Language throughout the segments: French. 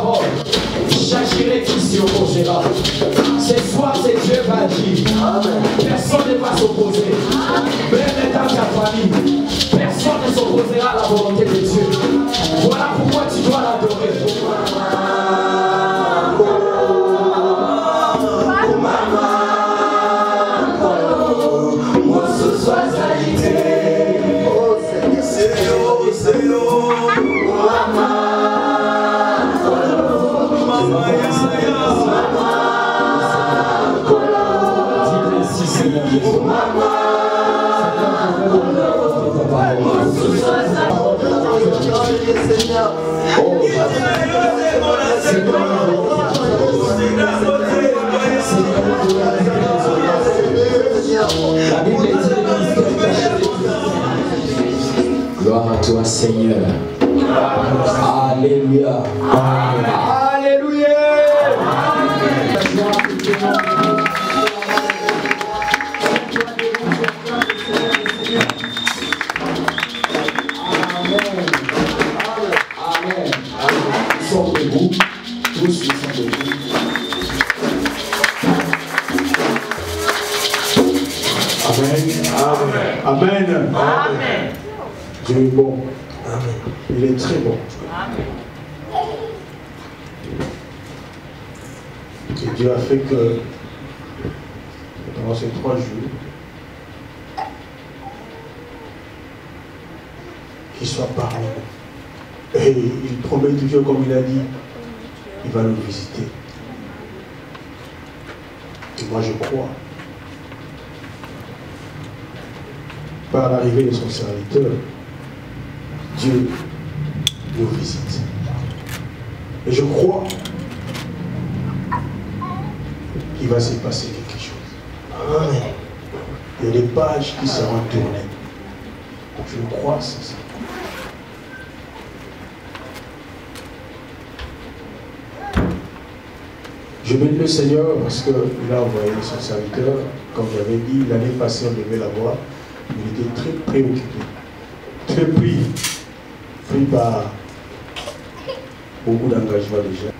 parole, j'agirai qui s'y opposera. Ce soir, c'est Dieu va agir. Personne ne va s'opposer. Même dans ta famille, personne ne s'opposera à la volonté de Dieu. Voilà pourquoi tu dois l'adorer. Gloire à toi, Seigneur. Alléluia. Alléluia. Amen. Ils sont debout. Tous ils sont debout. Amen. Amen. Amen. Dieu est bon. Amen. Il est très bon. Amen. Et Dieu a fait que dans ces 3 jours, qu'il soit parmi nous. Et il promet toujours, comme il a dit, il va nous visiter. Et moi je crois, par l'arrivée de son serviteur, Dieu nous visite. Et je crois qu'il va se passer quelque chose. Amen. Il y a des pages qui seront tournées. Je crois c'est ça. Je bénis le Seigneur parce qu'il a envoyé son serviteur. Comme j'avais dit, l'année passée, on devait l'avoir. Il était très préoccupé, très pris par beaucoup d'engagement déjà.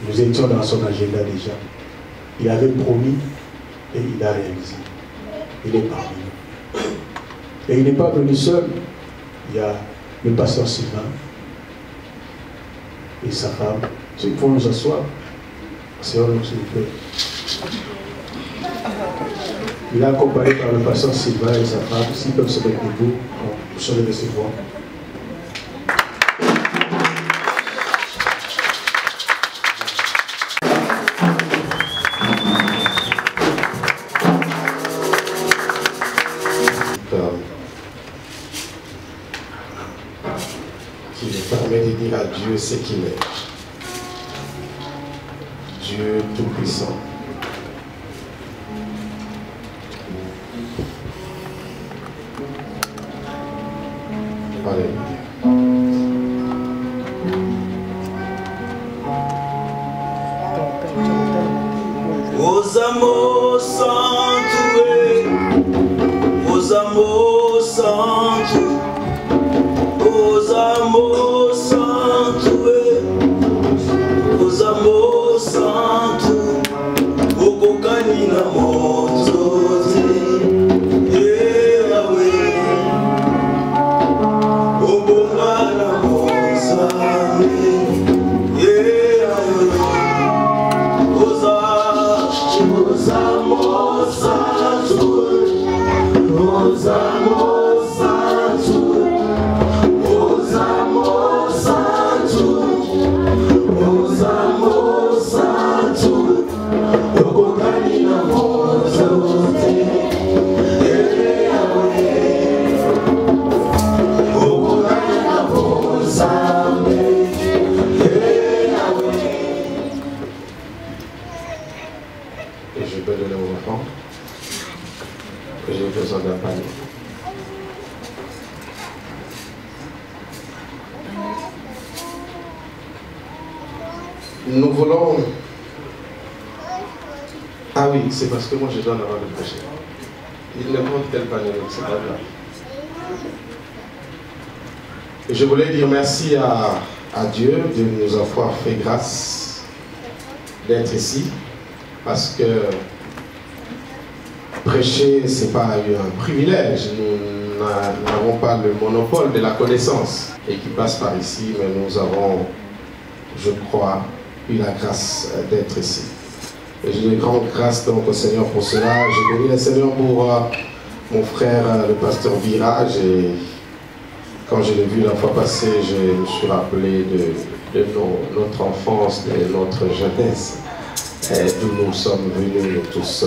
Nous étions dans son agenda déjà. Il avait promis et il a réalisé. Il est parmi nous. Et il n'est pas venu seul. Il y a le pasteur Sylvain et sa femme. Ceux qui vont nous asseoir. Seigneur, s'il vous plaît. Il est accompagné par le pasteur Sylvain et sa femme. S'ils peuvent se mettre debout, on se lever ses voix. Qui nous permet de dire à Dieu ce qu'il est. Dieu Tout-Puissant. Alléluia. Os amor santo, os amor santo, os amor santo, os amor santo, o cocani na moto, o bomba na moça, os amor santo, os amor santo, os amor santo, os amor santo, eu coloquei na voz Et je peux donner mon enfant. J'ai besoin d'un panier. Nous voulons... Ah oui, c'est parce que moi je dois en avoir le prochain. Il ne compte tel panier, c'est pas grave. Et je voulais dire merci à à Dieu de nous avoir fait grâce d'être ici, parce que prêcher, ce n'est pas un privilège. Nous n'avons pas le monopole de la connaissance et qui passe par ici, mais nous avons, je crois, eu la grâce d'être ici. Et j'ai de grandes grâces donc au Seigneur pour cela. Je bénis le Seigneur pour mon frère, le pasteur Virage. Et quand je l'ai vu la fois passée, je me suis rappelé de notre enfance, de notre jeunesse, d'où nous sommes venus nous tous.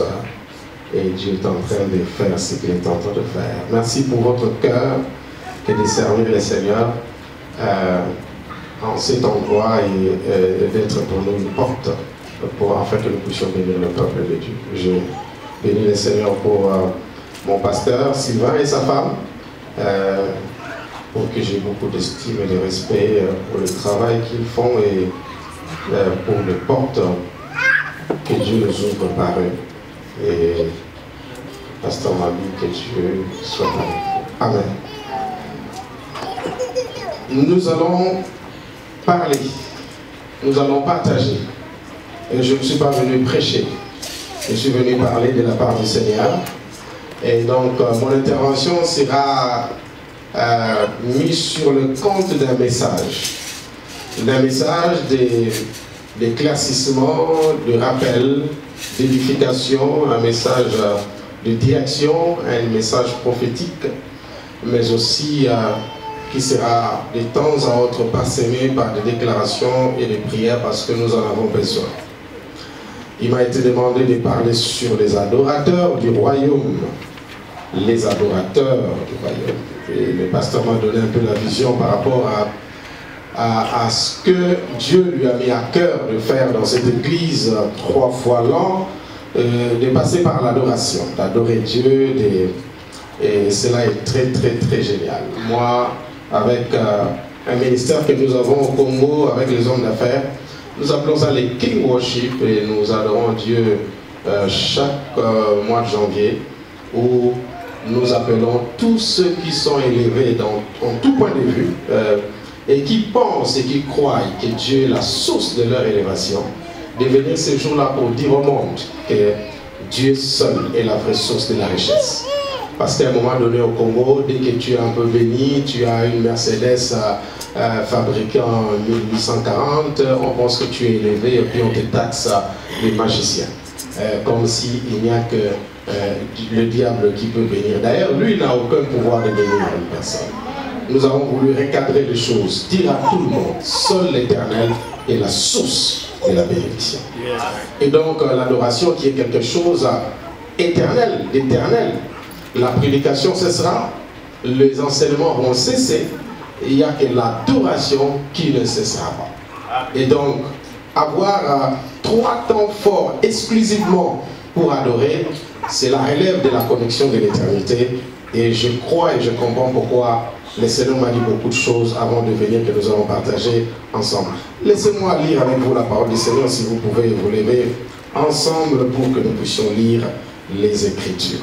Et Dieu est en train de faire ce qu'il est en train de faire. Merci pour votre cœur et de servir le Seigneur en cet endroit et d'être pour nous une porte afin que nous puissions bénir le peuple de Dieu. Je bénis le Seigneur pour mon pasteur Sylvain et sa femme, pour que j'ai beaucoup d'estime et de respect pour le travail qu'ils font et pour les portes que Dieu nous ouvre par eux. Et pasteur Mabi, que Dieu soit avec vous. Amen. Nous allons parler, nous allons partager. Et je ne suis pas venu prêcher, je suis venu parler de la part du Seigneur. Et donc mon intervention sera mise sur le compte d'un message d'éclaircissement, de rappel, d'édification, un message de direction, un message prophétique, mais aussi qui sera de temps à autre parsemé par des déclarations et des prières parce que nous en avons besoin. Il m'a été demandé de parler sur les adorateurs du royaume. Les adorateurs du royaume. Et le pasteur m'a donné un peu la vision par rapport à ce que Dieu lui a mis à cœur de faire dans cette église 3 fois l'an, de passer par l'adoration, d'adorer Dieu, et cela est très génial. Moi, avec un ministère que nous avons au Congo, avec les hommes d'affaires, nous appelons ça les King Worship, et nous adorons Dieu chaque mois de janvier, où nous appelons tous ceux qui sont élevés en tout point de vue, et qui pensent et qui croient que Dieu est la source de leur élévation, de venir ce jour-là pour dire au monde que Dieu seul est la vraie source de la richesse. Parce qu'à un moment donné au Congo, dès que tu es un peu béni, tu as une Mercedes fabriquée en 1840, on pense que tu es élevé et puis on te taxe les magiciens. Comme s'il n'y a que le diable qui peut bénir. D'ailleurs, lui, il n'a aucun pouvoir de bénir une personne. Nous avons voulu recadrer les choses, dire à tout le monde, seul l'Éternel est la source de la bénédiction. Et donc, l'adoration qui est quelque chose éternel, d'éternel. La prédication cessera, les enseignements vont cesser, et il n'y a que l'adoration qui ne cessera pas. Et donc, avoir 3 temps forts exclusivement pour adorer, c'est la relève de la connexion de l'éternité. Et je crois et je comprends pourquoi le Seigneur m'a dit beaucoup de choses avant de venir que nous allons partager ensemble. Laissez-moi lire avec vous la parole du Seigneur, si vous pouvez vous lever ensemble pour que nous puissions lire les Écritures.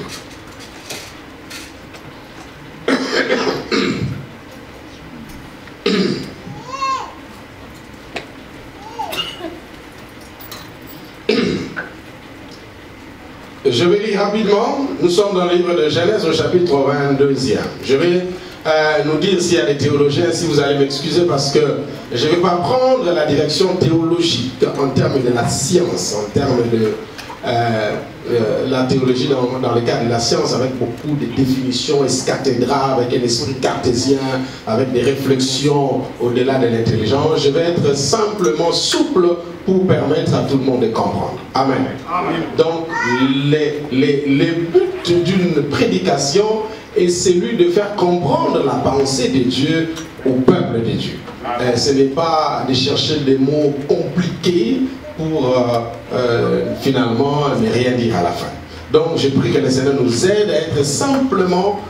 Je vais lire rapidement. Nous sommes dans le livre de Genèse au chapitre 22e. Je vais nous dire s'il y a des théologiens, si vous allez m'excuser, parce que je ne vais pas prendre la direction théologique en termes de la science, en termes de la théologie dans le cadre de la science, avec beaucoup de définitions escathédrales, avec un esprit cartésien, avec des réflexions au-delà de l'intelligence. Je vais être simplement souple pour permettre à tout le monde de comprendre. Amen. Amen. Donc, les buts d'une prédication est celui de faire comprendre la pensée de Dieu au peuple de Dieu. Ce n'est pas de chercher des mots compliqués pour finalement ne rien dire à la fin. Donc, je prie que le Seigneur nous aide à être simplement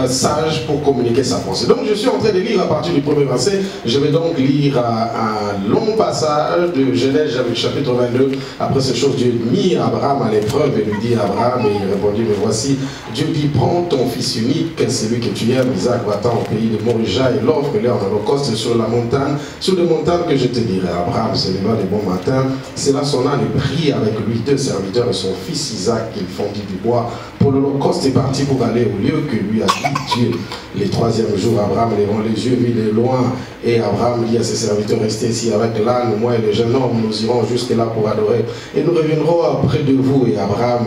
sage pour communiquer sa pensée. Donc je suis en train de lire à partir du premier verset. Je vais donc lire un long passage de Genèse chapitre 22. Après ces choses, Dieu mit Abraham à l'épreuve et lui dit à Abraham, et il répondit, mais voici, Dieu dit, prends ton fils unique, celui que tu aimes, Isaac, va-t'en au pays de Morija et l'offre-le en holocauste sur la montagne, sur les montagnes que je te dirai. Abraham se leva de bon matin, cela sonna et prit avec lui 2 serviteurs et son fils Isaac, qu'il fondit du bois. Pour l'holocauste est parti pour aller au lieu que lui a dit Dieu. Les 3e jours, Abraham levant les yeux, vit de loin, et Abraham dit à ses serviteurs, restez ici avec l'âne, moi et le jeune homme, nous irons jusque là pour adorer, et nous reviendrons auprès de vous. Et Abraham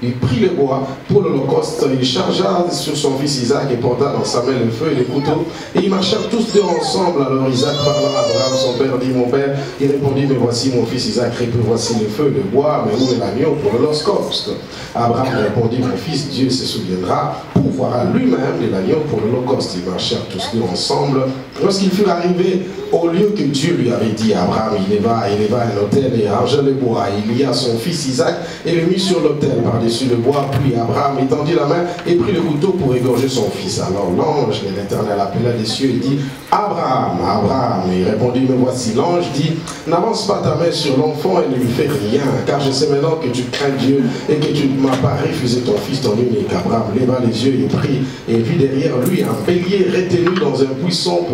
il prit le bois pour l'holocauste, il chargea sur son fils Isaac et porta dans sa main le feu et le couteau, et ils marchèrent tous deux ensemble. Alors Isaac parla à Abraham, son père, dit, mon père. Il répondit, mais voici mon fils Isaac, voici le feu, le bois, mais où est l'agneau pour l'holocauste? Abraham répondit, mon fils, Dieu se souviendra, pourvoira lui-même de l'agneau pour l'holocauste. Ils marchèrent tous deux ensemble. Lorsqu'ils furent arrivés au lieu que Dieu lui avait dit, Abraham, il éleva un autel et argent le bois. Il lia son fils Isaac et le mit sur l'autel par-dessus le bois. Puis Abraham étendit la main et prit le couteau pour égorger son fils. Alors l'ange de l'Éternel appela des cieux et dit, Abraham, Abraham. Et il répondit, me voici. L'ange dit, n'avance pas ta main sur l'enfant et ne lui fais rien, car je sais maintenant que tu crains Dieu et que tu ne m'as pas refusé ton fils, ton unique. Abraham leva les yeux et prit et vit derrière lui un bélier retenu dans un buisson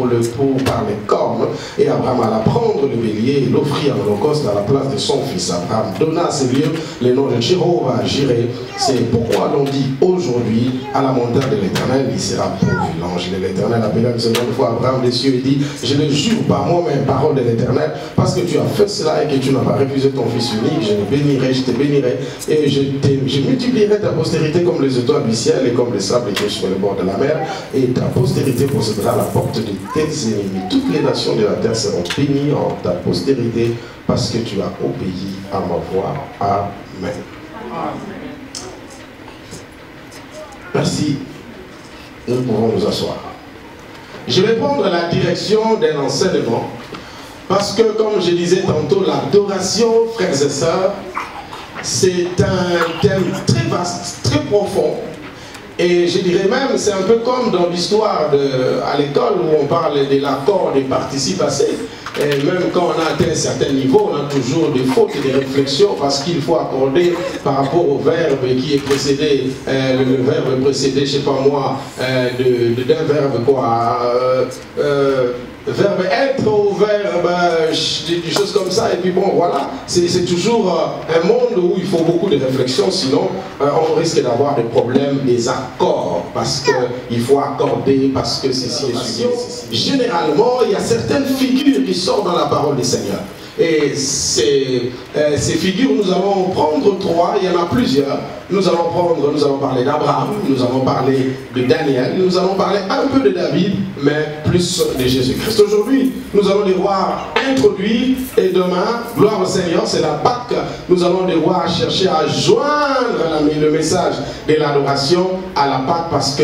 par les cornes. Et Abraham alla prendre le bélier et l'offrit à l'holocauste à la place de son fils. Abraham donna à ces lieux le nom de Jéhovah Jireh. C'est pourquoi l'on dit aujourd'hui, à la montagne de l'Éternel, il sera pourvu. L'ange de l'Éternel appela une seconde fois Abraham des cieux et dit, je le jure par moi-même, parole de l'Éternel, parce que tu as fait cela et que tu n'as pas refusé ton fils unique, je le bénirai, je te bénirai, et je multiplierai ta postérité comme les étoiles du ciel et comme les sables qui sont sur le bord de la mer, et ta postérité possédera la porte de tes ennemis. Toutes les nations de la terre seront bénies en ta postérité, parce que tu as obéi à ma voix. Amen. Merci. Nous pouvons nous asseoir. Je vais prendre la direction d'un enseignement, parce que, comme je disais tantôt, l'adoration, frères et sœurs, c'est un thème très vaste, très profond. Et je dirais même, c'est un peu comme dans l'histoire à l'école où on parle de l'accord des participes passés. Et même quand on a atteint un certain niveau, on a toujours des fautes et des réflexions parce qu'il faut accorder par rapport au verbe qui est précédé, le verbe précédé, je ne sais pas moi, d'un verbe quoi. Verbe être au verbe, des choses comme ça, et puis bon voilà, c'est toujours un monde où il faut beaucoup de réflexion, sinon on risque d'avoir des problèmes, des accords, parce qu'il faut accorder, parce que ceci est suivi. Généralement, il y a certaines figures qui sortent dans la parole du Seigneur. Et ces figures, nous allons prendre 3, il y en a plusieurs. Nous allons parler d'Abraham, nous allons parler de Daniel, nous allons parler un peu de David, mais plus de Jésus-Christ. Aujourd'hui, nous allons devoir introduire, et demain, gloire au Seigneur, c'est la Pâque, nous allons devoir chercher à joindre le message de l'adoration à la Pâque, parce que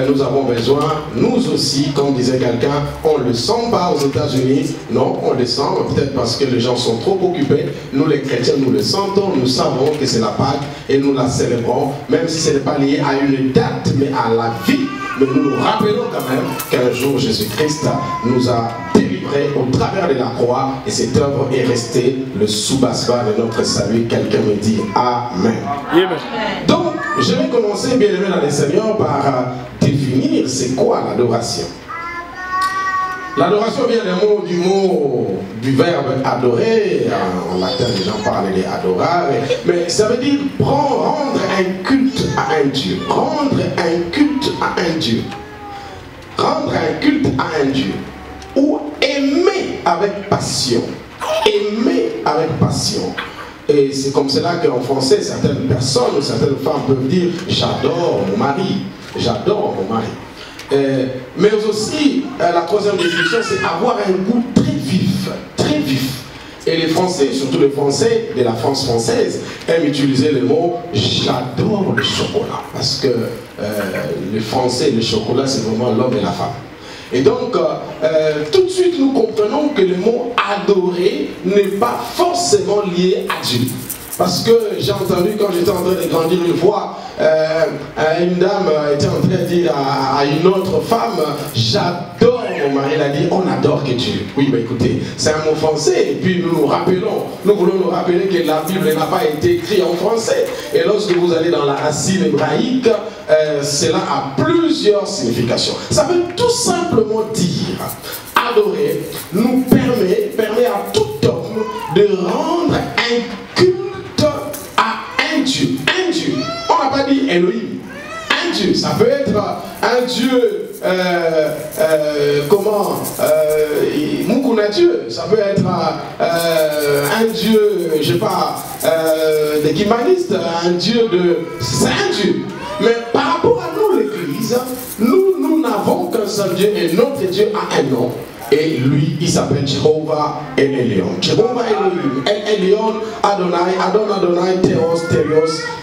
nous avons besoin, nous aussi, comme disait quelqu'un, on ne le sent pas aux États-Unis, non, on le sent, peut-être parce que les gens sont trop occupés, nous les chrétiens, nous le sentons, nous savons que c'est la Pâque, et nous la célébrons, même si ce n'est pas lié à une date, mais à la vie, mais nous nous rappelons quand même qu'un jour Jésus-Christ nous a délivrés au travers de la croix, et cette œuvre est restée le soubassement de notre salut. Quelqu'un me dit Amen. Amen. Donc, je vais commencer, bien aimé dans le Seigneur, par définir c'est quoi l'adoration. L'adoration vient du verbe adorer. En latin, les gens parlent d'adorare, mais ça veut dire rendre un culte à un Dieu. Rendre un culte à un Dieu. Rendre un culte à un Dieu. Ou aimer avec passion. Aimer avec passion. Et c'est comme cela qu'en français, certaines personnes ou certaines femmes peuvent dire « j'adore mon mari »,« j'adore mon mari ». Mais aussi, la troisième définition, c'est avoir un goût très vif, très vif. Et les Français, surtout les Français de la France française, aiment utiliser le mot « j'adore le chocolat ». Parce que les Français, le chocolat, c'est vraiment l'homme et la femme. Et donc, tout de suite, nous comprenons que le mot « adorer » n'est pas forcément lié à Dieu. Parce que j'ai entendu, quand j'étais en train de grandir une fois, une dame était en train de dire à une autre femme, j'adore mon mari. Elle a dit, on adore que Dieu. Oui, mais écoutez, c'est un mot français. Et puis nous voulons nous rappeler que la Bible n'a pas été écrite en français. Et lorsque vous allez dans la racine hébraïque, cela a plusieurs significations. Ça veut tout simplement dire, adorer nous permet à tout homme de rendre un culte à un Dieu. Un Dieu. On n'a pas dit Elohim. Un Dieu. Ça peut être un Dieu, Mukuna Dieu. Ça peut être un Dieu, je sais pas, des Kimanistes, un Dieu de... C'est un Dieu. Mais par rapport à nous, l'Église, nous n'avons qu'un seul Dieu et notre Dieu a un nom. Et lui, il s'appelle Jéhovah El Elyon. Jéhovah Elohim, El Elyon, Adonai, Adonai, Théos,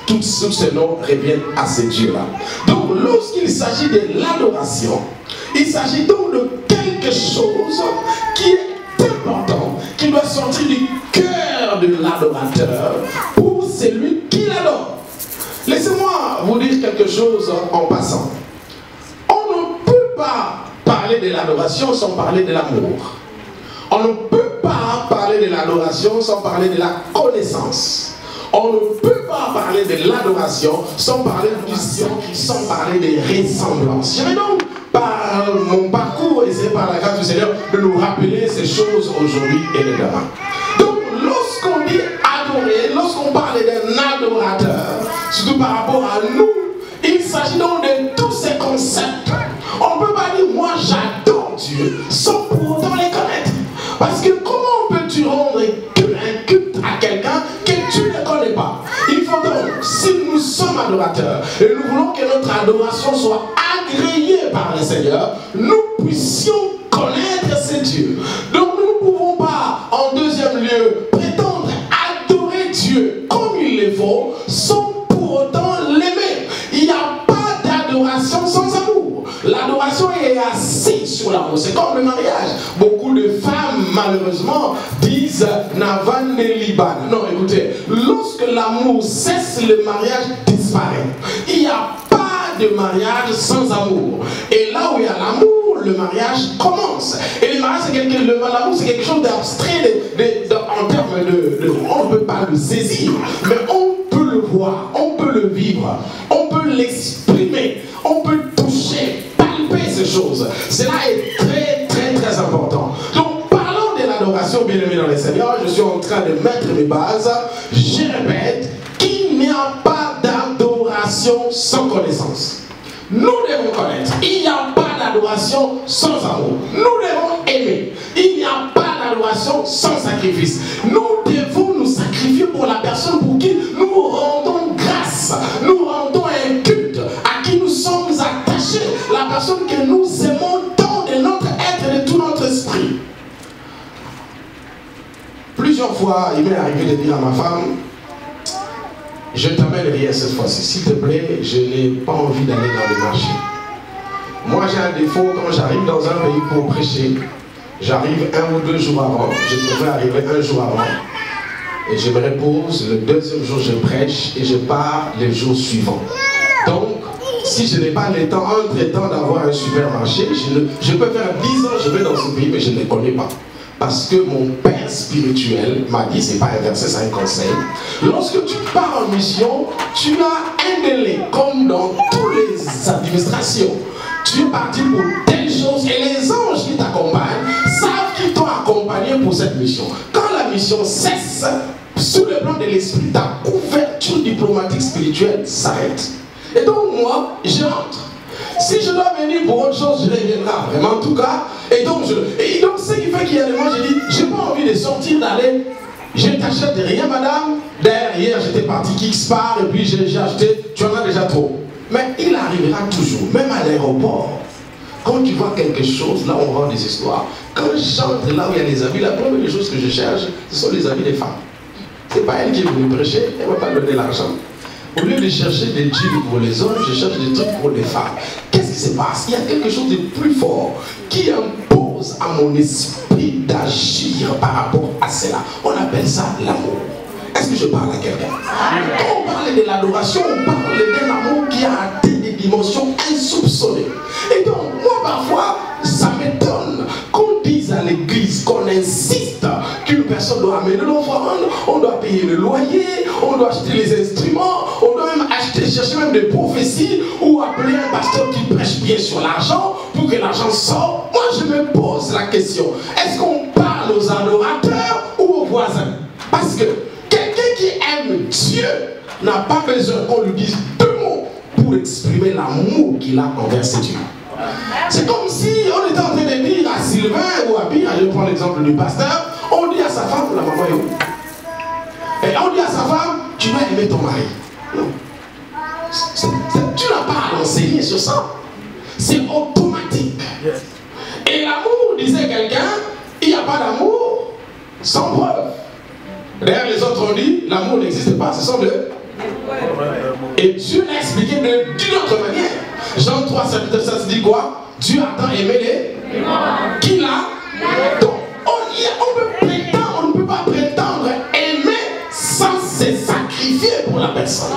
tous ces noms reviennent à ce Dieu-là. Donc, lorsqu'il s'agit de l'adoration, il s'agit donc de quelque chose qui est important, qui doit sortir du cœur de l'adorateur pour celui qui l'adore. Laissez-moi vous dire quelque chose en passant. On ne peut pas parler de l'adoration sans parler de l'amour. On ne peut pas parler de l'adoration sans parler de la connaissance. On ne peut pas parler de l'adoration sans parler du Dieu, sans parler des ressemblances. Je vais donc, par mon parcours, essayer par la grâce du Seigneur de nous rappeler ces choses aujourd'hui et demain. Donc, lorsqu'on dit adorer, lorsqu'on parle d'un adorateur, surtout par rapport à nous, il s'agit donc de tous ces concepts. On ne peut pas dire, moi j'adore Dieu, sans pour autant les connaître. Parce que comment peux-tu rendre un culte à quelqu'un que tu ne connais pas? Il faut donc, si nous sommes adorateurs, et nous voulons que notre adoration soit agréée par le Seigneur, nous puissions connaître ce Dieu. Donc nous ne pouvons pas, en deuxième lieu, prétendre adorer Dieu comme il le faut, sans pour autant l'aimer. Il n'y a pas d'adoration sans amour. L'adoration est assise sur l'amour. C'est comme le mariage. Beaucoup de femmes, malheureusement, disent Navan et Liban. Non, écoutez, lorsque l'amour cesse, le mariage disparaît. Il n'y a pas de mariage sans amour. Et là où il y a l'amour, le mariage commence. Et le mariage, l'amour, c'est quelque chose d'abstrait en termes de... On ne peut pas le saisir, mais on peut le voir, on peut le vivre, on peut l'exprimer, on peut toucher, palper ces choses. Cela est très, très, très important. Donc, parlons de l'adoration, bien aimé dans le Seigneur. Je suis en train de mettre mes bases. Je répète, qu'il n'y a pas d'adoration sans connaissance. Nous devons connaître. Il n'y a pas d'adoration sans amour. Nous devons aimer. Il n'y a pas d'adoration sans sacrifice. Nous devons nous sacrifier pour la personne pour qui nous rendons grâce. Nous rendons un culte à qui nous sommes attachés. La personne que nous aimons tant de notre être et de tout notre esprit. Plusieurs fois, il m'est arrivé de dire à ma femme, je t'amène rien cette fois-ci. S'il te plaît, je n'ai pas envie d'aller dans le marché. Moi, j'ai un défaut. Quand j'arrive dans un pays pour prêcher, j'arrive 1 ou 2 jours avant. Je devrais arriver 1 jour avant. Et je me repose. Le 2e jour, je prêche. Et je pars le jour suivant. Donc, si je n'ai pas le temps, entre-temps, d'avoir un supermarché, je peux faire 10 ans, je vais dans ce pays, mais je ne les connais pas. Parce que mon père spirituel m'a dit, c'est pas un verset, c'est un conseil. Lorsque tu pars en mission, tu as un délai, comme dans toutes les administrations. Tu es parti pour telle chose et les anges qui t'accompagnent savent qu'ils t'ont accompagné pour cette mission. Quand la mission cesse, sous le plan de l'esprit, ta couverture diplomatique spirituelle s'arrête. Et donc moi, je rentre. Si je dois venir pour autre chose, je reviendrai vraiment en tout cas. Et donc, ce qui fait qu'il y a des moments, j'ai dit, j'ai pas envie de sortir, d'aller. Je ne t'achète rien, madame. D'ailleurs, hier, j'étais parti Kickspart et puis j'ai acheté, tu en as déjà trop. Mais il arrivera toujours, même à l'aéroport. Quand tu vois quelque chose, là on voit des histoires. Quand j'entre là où il y a les amis, la première chose que je cherche, ce sont les amis des femmes. C'est pas elle qui est venue prêcher, elle ne va pas donner l'argent. Au lieu de chercher des trucs pour les hommes, je cherche des trucs pour les femmes. Qu'est-ce qui se passe? Il y a quelque chose de plus fort qui impose à mon esprit d'agir par rapport à cela. On appelle ça l'amour. Est-ce que je parle à quelqu'un? Quand on parle de l'adoration, on parle d'un amour qui a atteint des dimensions insoupçonnées. Et donc, moi parfois, ça m'étonne qu'on dise à l'église, qu'on insiste qu'une personne doit amener l'offrande, on doit payer le loyer, on doit acheter les instruments, on doit même chercher même des prophéties ou appeler un pasteur qui prêche bien sur l'argent pour que l'argent sorte. Moi, je me pose la question, est-ce qu'on parle aux adorateurs ou aux voisins? Parce que quelqu'un qui aime Dieu n'a pas besoin qu'on lui dise deux mots pour exprimer l'amour qu'il a envers ses dieux. C'est comme si on était en train de dire à Sylvain ou à Pire, je prends l'exemple du pasteur, on dit à sa femme, la maman est où? Et on dit à sa femme, tu dois aimer ton mari. Non. Tu n'as pas à l'enseigner sur ça. C'est automatique. Et l'amour, disait quelqu'un, il n'y a pas d'amour sans preuve. D'ailleurs, les autres ont dit, l'amour n'existe pas, ce sont deux. Et Dieu l'a expliqué d'une autre manière. Jean 3, ça se dit quoi? Dieu a tant aimé les qui l'a. Donc, on ne peut pas prétendre aimer sans se sacrifier pour la personne.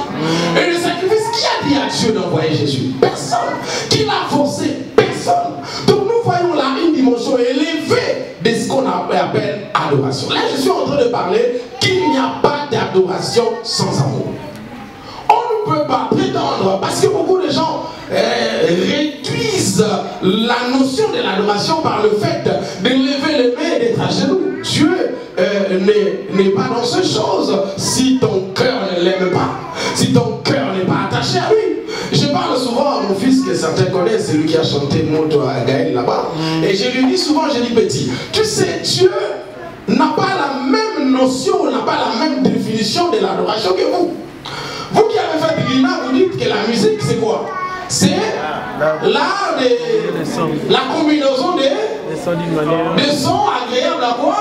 Et le sacrifice, qui a dit à Dieu d'envoyer Jésus? Personne. Qui l'a forcé? Personne. Donc nous voyons là une dimension élevée de ce qu'on appelle adoration. Là, je suis en train de parler qu'il n'y a pas d'adoration sans amour. On ne peut pas prétendre, parce que beaucoup de gens réduisent la notion de l'adoration par le fait de lever les mains et d'être à genoux. Dieu n'est pas dans ces choses si ton cœur ne l'aime pas, si ton cœur n'est pas attaché à lui. Je parle souvent à mon fils que certains connaissent, celui qui a chanté Moto à Gaël là-bas, et je lui dis souvent, je dis petit, tu sais, Dieu n'a pas la même notion, n'a pas la même définition de l'adoration que vous. Vous qui avez fait du Guinée, vous dites que la musique c'est quoi? C'est l'art de la combinaison des sons agréables à quoi?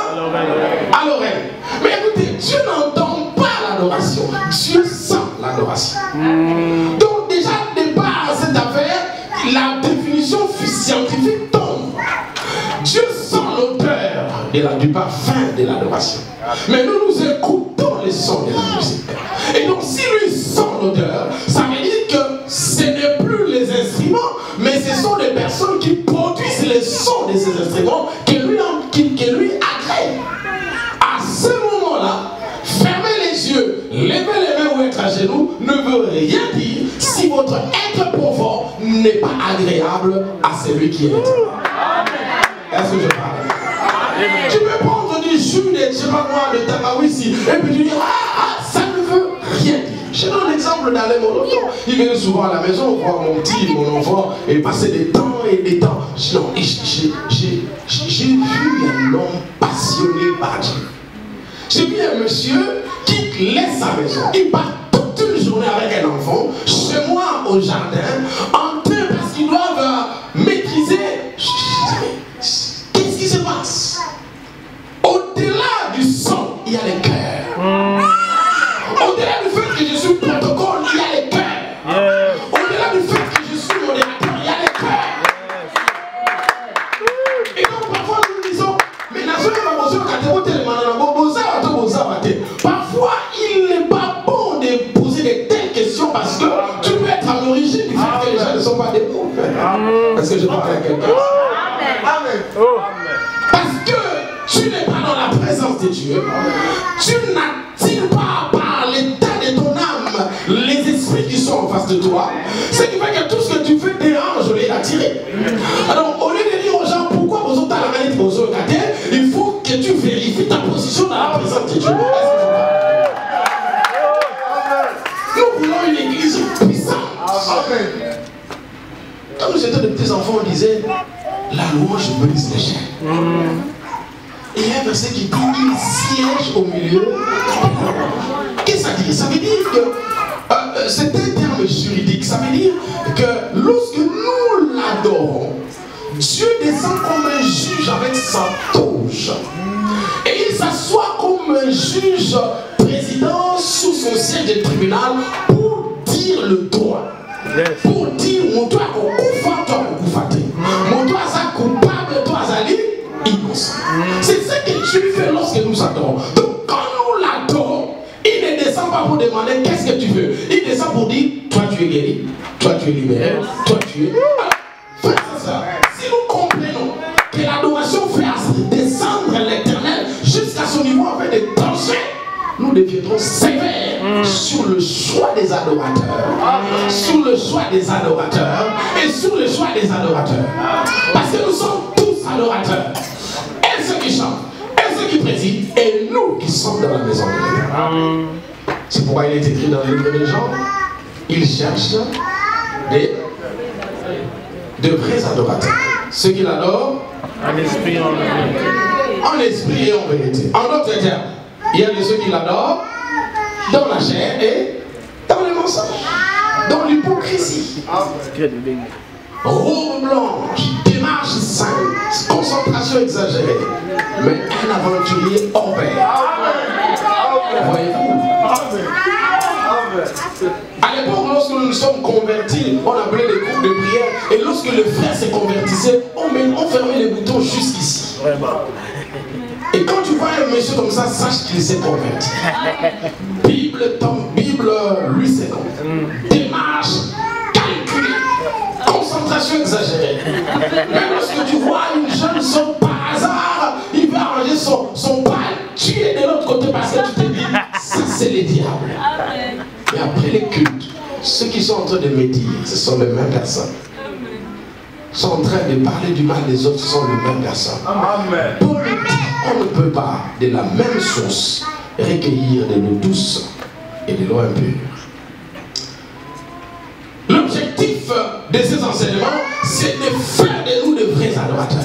À l'oreille. Mais écoutez, Dieu n'entend pas l'adoration, Dieu sent l'adoration. Donc déjà de départ à cette affaire, la définition scientifique tombe. Dieu sent l'odeur du parfum de l'adoration. Mais nous écoutons les sons de la musique. Et donc si lui sent l'odeur, ça veut dire que ce n'est plus les instruments, mais ce sont les personnes qui produisent les sons de ces instruments qui lui agréent. À ce moment-là, fermer les yeux, lever les mains ou être à genoux ne veut rien dire si votre être profond n'est pas agréable à celui qui est. Est-ce que je parle? Tu peux prendre du jus de, je sais pas quoi, de Tamawissi, et puis tu dis, ça ne veut rien dire. Je donne l'exemple d'Alain Moloto. Il vient souvent à la maison voir mon petit, mon enfant, et passer des temps et des temps. Non, j'ai vu un homme passionné par Dieu. J'ai vu un monsieur qui laisse sa maison. Il part toute une journée avec un enfant, chez moi au jardin, en train parce qu'ils doivent maîtriser. Qu'est-ce qui se passe? Au-delà du son, il y a les cœurs. Au-delà du fait que je suis protocole, il y a les cœurs. Au-delà du fait que je suis modérateur, il y a les cœurs. Et donc parfois nous disons, mais parfois il n'est pas bon de poser de telles questions parce que tu peux être à l'origine du fait que les gens ne sont pas des bons. Est-ce que je parle à quelqu'un? Parce que tu n'es pas dans la présence de Dieu. Tu n'attires pas par l'état de ton âme les esprits qui sont en face de toi. Ce qui fait que tout ce que tu fais dérange les attirer. Alors au lieu de dire aux gens pourquoi vous êtes à la manette, vous êtes, il faut que tu vérifies ta position dans la présence de Dieu. Nous voulons une église puissante. Quand nous étions des petits enfants, on disait la louange brise les chaînes. Et il y a un verset qui dit il siège au milieu. Qu'est-ce que ça dit? Ça veut dire que c'est un terme juridique. Ça veut dire que lorsque nous l'adorons, Dieu descend comme un juge avec sa toge. Et il s'assoit comme un juge président sous son siège de tribunal pour dire le droit. Pour dire mon toi qu'on toi mon toi ça coupable, toi ça innocent. C'est ce que Dieu fait lorsque nous adorons. Donc quand nous l'adorons, il pas pour demander qu'est-ce que tu veux. Il descend pour dire, toi tu es guéri, toi tu es libéré, toi tu es... Frères et sœurs, si nous comprenons que l'adoration fait descendre l'Éternel jusqu'à son niveau en fait de danger, nous deviendrons sévères sur le choix des adorateurs, sur le choix des adorateurs et sur le choix des adorateurs. Parce que nous sommes tous adorateurs. Et ceux qui chantent, et ceux qui président, et nous qui sommes dans la maison de Dieu. C'est pourquoi il est écrit dans le livre de Jean, il cherche de vrais adorateurs. Ceux qui l'adorent en esprit et en vérité. En esprit et en vérité. En d'autres termes, il y a de ceux qui l'adorent dans la chair et dans le mensonge, dans l'hypocrisie. Robe blanche, démarche sainte, concentration exagérée, mais un aventurier hors pair. Voyez-vous? À l'époque, lorsque nous nous sommes convertis, on appelait des groupes de prière, et lorsque le frère se convertissait, on fermait les boutons jusqu'ici. Et quand tu vois un monsieur comme ça, sache qu'il s'est converti. Bible, lui c'est non. Démarche, calculée, concentration exagérée. Même lorsque tu vois une jeune femme par hasard, il va arranger son bal, tu es de l'autre côté parce que tu te dis, ça c'est les diables. Et après les cultes, ceux qui sont en train de médire, ce sont les mêmes personnes. Sont en train de parler du mal des autres, ce sont les mêmes personnes. Amen. Paul dit, on ne peut pas de la même source recueillir de l'eau douce et de l'eau impure. L'objectif de ces enseignements, c'est de faire de nous de vrais adorateurs.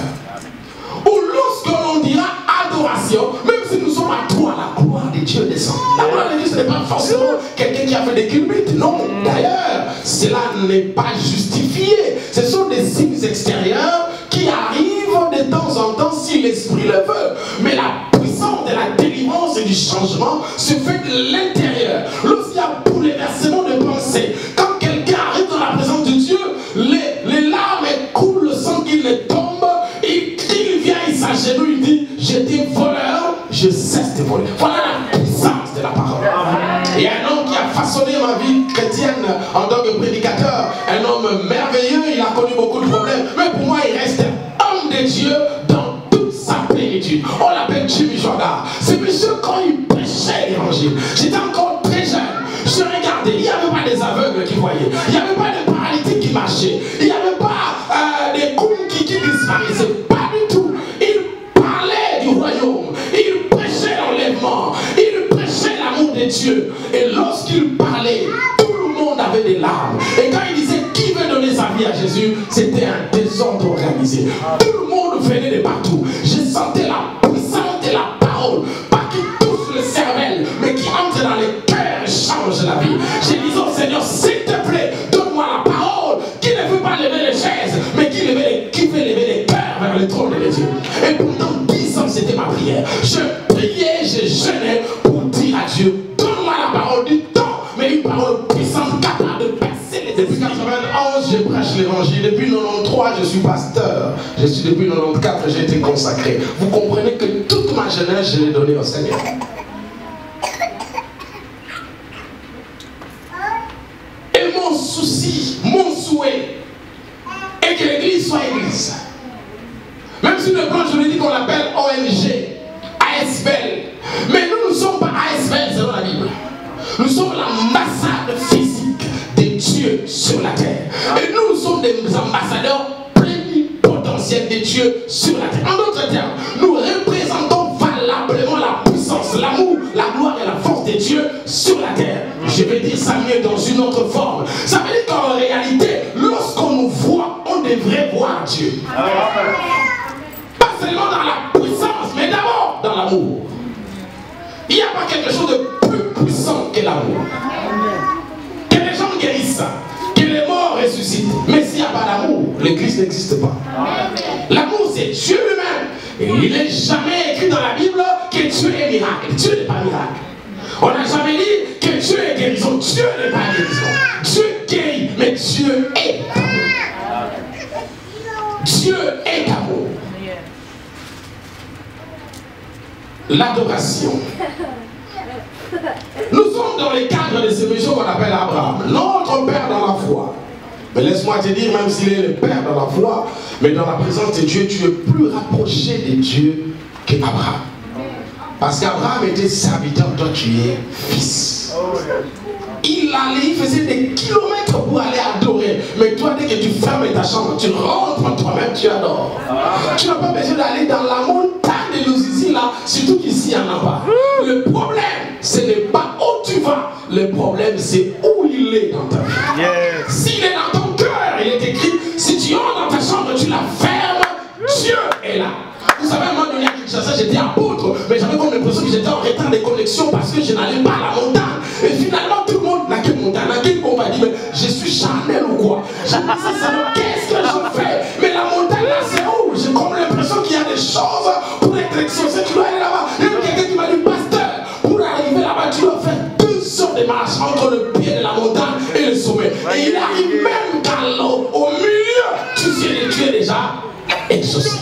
Ou lorsque l'on dira adoration, même si nous sommes à toi, la gloire de Dieu descend. La gloire de Dieu, ce n'est pas forcément quelqu'un qui a fait des culbutes. Non, d'ailleurs, cela n'est pas justifié. Ce sont des signes extérieurs qui arrivent de temps en temps si l'esprit le veut. Mais la puissance de la délivrance et du changement se fait de l'intérieur. Lorsqu'il y a bouleversement de pensée, quand quelqu'un arrive dans la présence de Dieu, les larmes coulent, le sang qu'il ne tombe, il vient, il s'agenouille, il dit, j'étais voleur, je cesse de voler. Voilà la puissance de la parole. Il y a un homme qui a façonné ma vie chrétienne en tant que prédicateur, un homme merveilleux, il a connu beaucoup de problèmes, mais pour moi il reste homme de Dieu dans toute sa plénitude. On l'appelle Jimmy Joda. C'est monsieur quand il prêchait l'évangile. J'étais encore très jeune, je regardais, il n'y avait pas des aveugles qui voyaient, il n'y avait pas de paralytiques qui marchaient, il n'y avait pas des coups qui disparaissaient, pas du tout. Il parlait du royaume, il prêchait l'enlèvement, il prêchait l'amour de Dieu. Et lorsqu'il parlait, tout le monde avait des larmes. Et quand il disait qui veut donner sa vie à Jésus, c'était un désordre organisé. Tout le monde venait de partout. Je sentais la puissance de la parole, pas qui touche le cerveau, mais qui entre dans les cœurs et change la vie. Je disais au Seigneur, s'il te plaît, donne-moi la parole qui ne veut pas lever les chaises, mais qui veut lever les cœurs vers le trône de Dieu. Et pendant 10 ans, c'était ma prière. Je priais, je jeûnais pour dire à Dieu, donne-moi la parole du temps, mais une parole puissante capable de percer les esprits. Depuis 91, je prêche l'évangile. Depuis 93, je suis pasteur. Depuis 94, j'ai été consacré. Vous comprenez que toute ma jeunesse, je l'ai donnée au Seigneur. Et mon souci, mon souhait, est que l'église soit église. Même sur le plan juridique, on l'appelle ONG, ASBL. Mais nous ne sommes pas ASBL selon la Bible. Nous sommes l'ambassade physique de Dieu sur la terre. Et nous sommes des ambassadeurs plénipotentiels de Dieu sur la terre. En d'autres termes, nous représentons valablement la puissance, l'amour, la gloire et la force de Dieu sur la terre. Je vais dire ça mieux dans une autre forme. Ça veut dire qu'en réalité, lorsqu'on nous voit, on devrait voir Dieu. Pas seulement dans la puissance, mais d'abord dans l'amour. Il n'y a pas quelque chose de plus puissant que l'amour. Que les gens guérissent, que les morts ressuscitent. Mais s'il n'y a pas d'amour, l'église n'existe pas. L'amour, c'est Dieu lui-même. Et il n'est jamais écrit dans la Bible que Dieu est miracle. Dieu n'est pas miracle. On n'a jamais dit que Dieu est guérison. Dieu n'est pas guérison. Dieu guérit, mais Dieu est amour. Dieu est amour. L'adoration. Nous sommes dans les cadres de ces missions qu'on appelle Abraham, notre père dans la foi. Mais laisse-moi te dire, même s'il est le père dans la foi, mais dans la présence de Dieu, tu es plus rapproché de Dieu qu'Abraham. Parce qu'Abraham était serviteur, toi tu es fils. Il allait, il faisait des kilomètres pour aller adorer. Mais toi, dès que tu fermes ta chambre, tu rentres en toi-même, tu adores. Tu n'as pas besoin d'aller dans la montagne de nos ici là, surtout qu'ici il n'y en a pas. Le problème, ce n'est pas où tu vas. Le problème, c'est où il est dans ta vie. S'il est dans ton cœur, il est écrit, si tu entres dans ta chambre, tu la fermes, Dieu est là. Vous savez, à un moment donné, à Kinshasa, j'étais apôtre, mais j'avais comme l'impression que j'étais en retard de connexion parce que je n'allais pas à la montagne. Et finalement, tout le monde n'a qu'une montagne, n'a qu'une compagnie, mais je suis charnel ou quoi? Je me disais, qu'est-ce que je fais? Mais la montagne là, c'est où? J'ai comme l'impression qu'il y a des choses pour être exaucé. Tu dois aller là-bas. Il y a quelqu'un qui m'a dit, pasteur, pour arriver là-bas, tu dois faire 2 heures de marche entre le pied de la montagne et le sommet. Et il arrive même qu'à l'eau, au milieu, tu es déjà exaucé.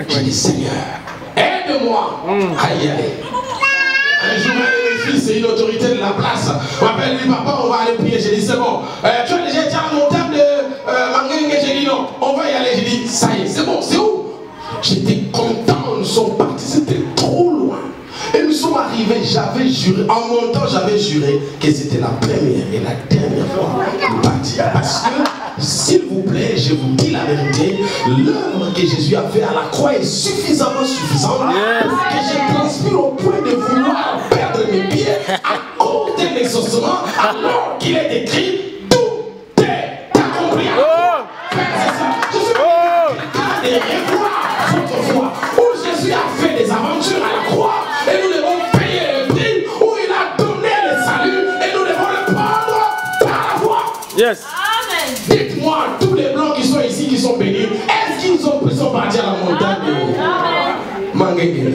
J'ai dit, Seigneur, aide-moi. Aïe, aïe. Un jour, mes fils, c'est une autorité de la place. On m'appelle, lui, papa, on va aller prier. J'ai dit, c'est bon. Tu as déjà été à la montagne de Mangengue? J'ai dit, non, on va y aller. J'ai dit, ça y est, c'est bon, c'est où? J'étais content, nous sommes partis, c'était trop loin. Et nous sommes arrivés, j'avais juré, en montant, j'avais juré que c'était la première et la dernière fois de partir. Parce que, s'il vous plaît, je vous dis la vérité, l'œuvre que Jésus a fait à la croix est suffisamment suffisante que je transpire au point de vouloir perdre mes pieds à cause de l'exaucement, alors qu'il est écrit, tout est accompli. Je suis venu de revoir votre foi, où Jésus a fait des aventures à la croix, et nous devons payer le prix, où il a donné le salut, et nous devons le prendre par la foi. Yes. Dites-moi, tous les blancs qui sont ici, qui sont bénis, est-ce qu'ils sont partis à la montagne de Mangengue?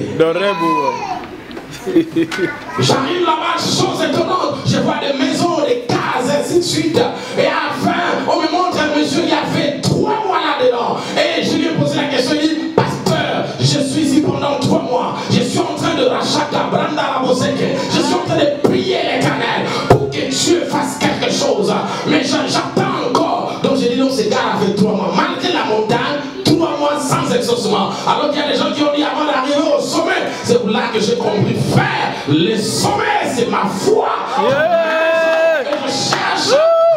J'arrive là-bas, chose étonnante, je vois des maisons, des cases, ainsi de suite. Et enfin, on me montre un monsieur qui a fait 3 mois là-dedans. Et je lui ai posé la question, il dit, pasteur, je suis ici pendant 3 mois. Je suis en train de rachaka, branda la boseke. Je suis en train de prier l'Éternel pour que Dieu fasse quelque chose. Mais j'attends encore. Donc j'ai dit, non, ce gars a fait 3 mois. Malgré la montagne, 3 mois sans exaucement. Alors qu'il y a des gens qui ont dit avant d'arriver au sommet, c'est pour là que j'ai compris faire le sommet, c'est ma foi. Et je cherche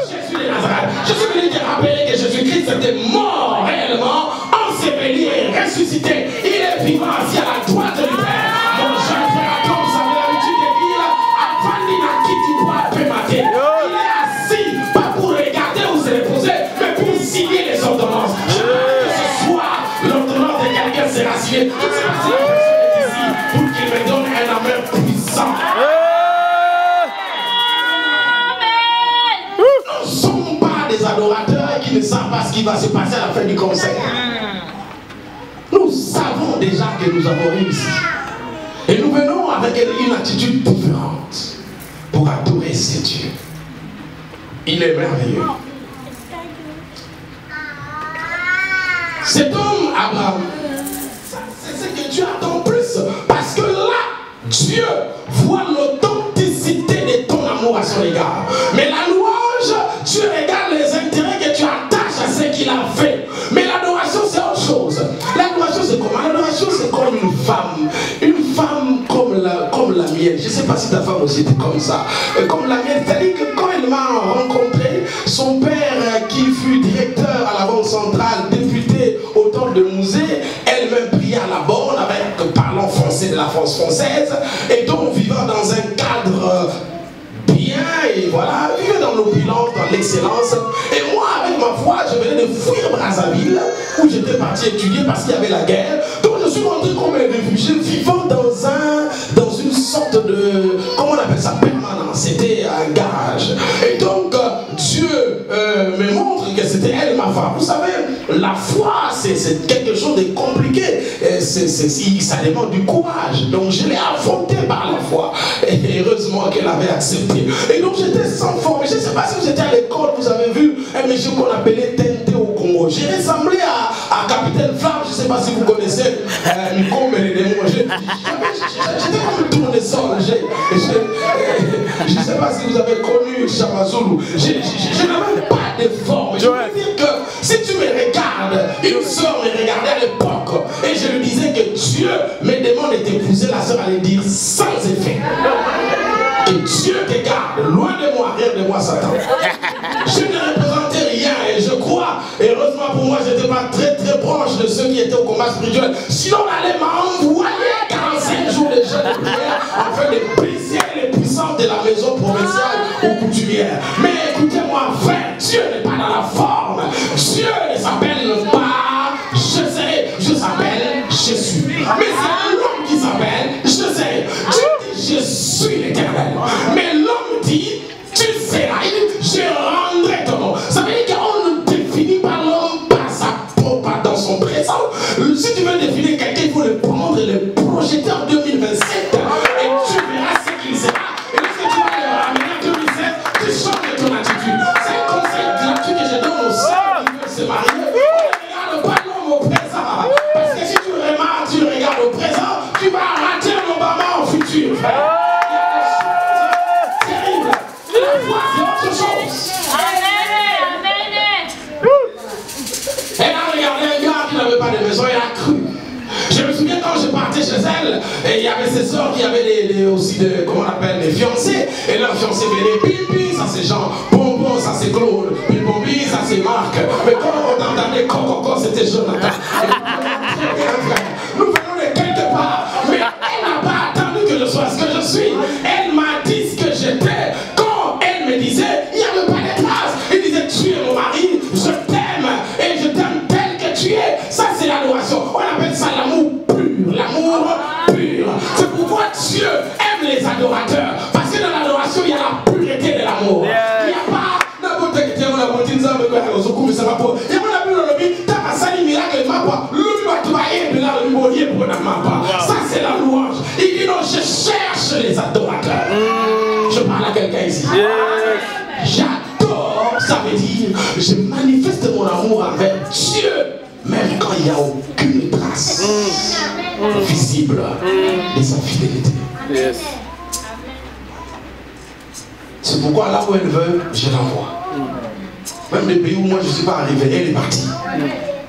Jésus de Nazareth. Je suis venu te rappeler que Jésus-Christ était mort réellement, enseveli et ressuscité. Il est vivant assis à la droite du Père. Mon jeune frère, comme vous avez l'habitude de dire, avant il est assis, pas pour regarder ou se reposer, mais pour signer les ordonnances. L'ordonnance de quelqu'un sera signée. Je ne sais pas si la personne est ici pour qu'il me donne un amen puissant. Nous ne sommes pas des adorateurs qui ne savent pas ce qui va se passer à la fin du concert. Nous savons déjà que nous avons réussi. Et nous venons avec une attitude différente pour adorer ce Dieu. Il est merveilleux. Cet homme, Abraham, c'est ce que Dieu attend plus. Parce que là, Dieu voit l'authenticité de ton amour à son égard. Mais la louange, Dieu regarde les intérêts que tu attaches à ce qu'il a fait. Mais l'adoration, c'est autre chose. L'adoration, c'est comment? L'adoration, c'est comme une femme comme la mienne. Je ne sais pas si ta femme aussi était comme ça. Comme la mienne, c'est-à-dire que quand elle m'a rencontré, son père, qui fut directeur à la Banque centrale, député au temps de musée, elle-même priait à la borne avec parlant français de la France française, et donc vivant dans un cadre bien, et voilà, vivant dans l'opulence, dans l'excellence. Et moi, avec ma foi, je venais de fuir Brazzaville, où j'étais parti étudier parce qu'il y avait la guerre. Donc je suis rentré comme un réfugié, vivant dans une sorte de, comment on appelle ça, permanence. C'était un garage. Et donc, Dieu me montre que c'était elle ma femme. Vous savez, la foi, c'est quelque chose de compliqué. Ça demande du courage. Donc, je l'ai affronté par la foi. Et heureusement qu'elle avait accepté. Et donc, j'étais sans forme. Je ne sais pas si vous étiez à l'école, vous avez vu un monsieur qu'on appelait Tente au Congo. J'ai ressemblé à Capitaine Flamme. Je ne sais pas si vous connaissez Nico Mélédémon. J'étais comme une tournesol. Je ne sais pas Chamazulu. Je n'avais pas de forme. Je veux dire que si tu me regardes, une soeur me regardait à l'époque et je lui disais que Dieu me demande de t'épouser, la soeur allait dire sans effet. Que Dieu te garde, loin de moi, rien de moi, Satan. Je ne représentais rien et je crois, heureusement pour moi, je n'étais pas très proche de ceux qui étaient au combat spirituel. Sinon, on allait m'envoyer 45 jours de jeûne de prière afin de briser les puissances de la maison provinciale ou coutumière. Mais écoutez-moi, frère, Dieu n'est pas dans la forme. Dieu ne s'appelle pas je serai, je s'appelle Jésus. Mais c'est l'homme qui s'appelle je serai. Dieu dit je suis l'Éternel. Mais l'homme dit tu seras. Il dit je rendrai ton nom. Ça veut dire qu'on ne définit pas l'homme par sa propre, dans son présent. Si tu veux définir quelqu'un, il faut le prendre et le projeter en 2027. Et tu verras ce qu'il sera. Et lorsque tu vas le ramener en 2007, tu changes ton attitude. C'est un conseil gratuit que je donne aux sœurs qui veulent se marier. Ne regarde pas l'homme au présent. Parce que si tu remarques, tu le regardes au présent, tu vas rater un Obama au futur. Elle a regardé un gars qui n'avait pas de maison, elle a cru. Je me souviens quand je partais chez elle, et il y avait ses soeurs qui avaient aussi comment on appelle, des fiancés. Et leurs fiancés venaient, Pipi, ça c'est Jean, Bonbon, ça c'est Claude, Pipombi, ça c'est Marc. Mais quand on entendait Coco, c'était Jonathan. Nous venons de quelque part, mais elle n'a pas attendu que je sois ce que je suis. Elle m'a dit ce que j'étais. Quand elle me disait, il n'y avait pas de place. Elle disait, tu es mon mari, je t'aime, et je t'aime tel que tu es. Ça c'est l'adoration. On appelle ça l'amour pur. L'amour pur. C'est pourquoi Dieu aime les adorateurs. Parce que dans l'adoration, il y a la pureté de l'amour. Il n'y a pas n'importe qui tient la beauté de l'homme. Il y a ça c'est la louange. Il dit non, je cherche les adorateurs. Je parle à quelqu'un ici. J'adore, ça veut dire je manifeste mon amour envers Dieu, même quand il n'y a aucune trace visible de sa fidélité. C'est pourquoi là où elle veut, je l'envoie. Même des pays où moi je ne suis pas arrivé, elle est partie.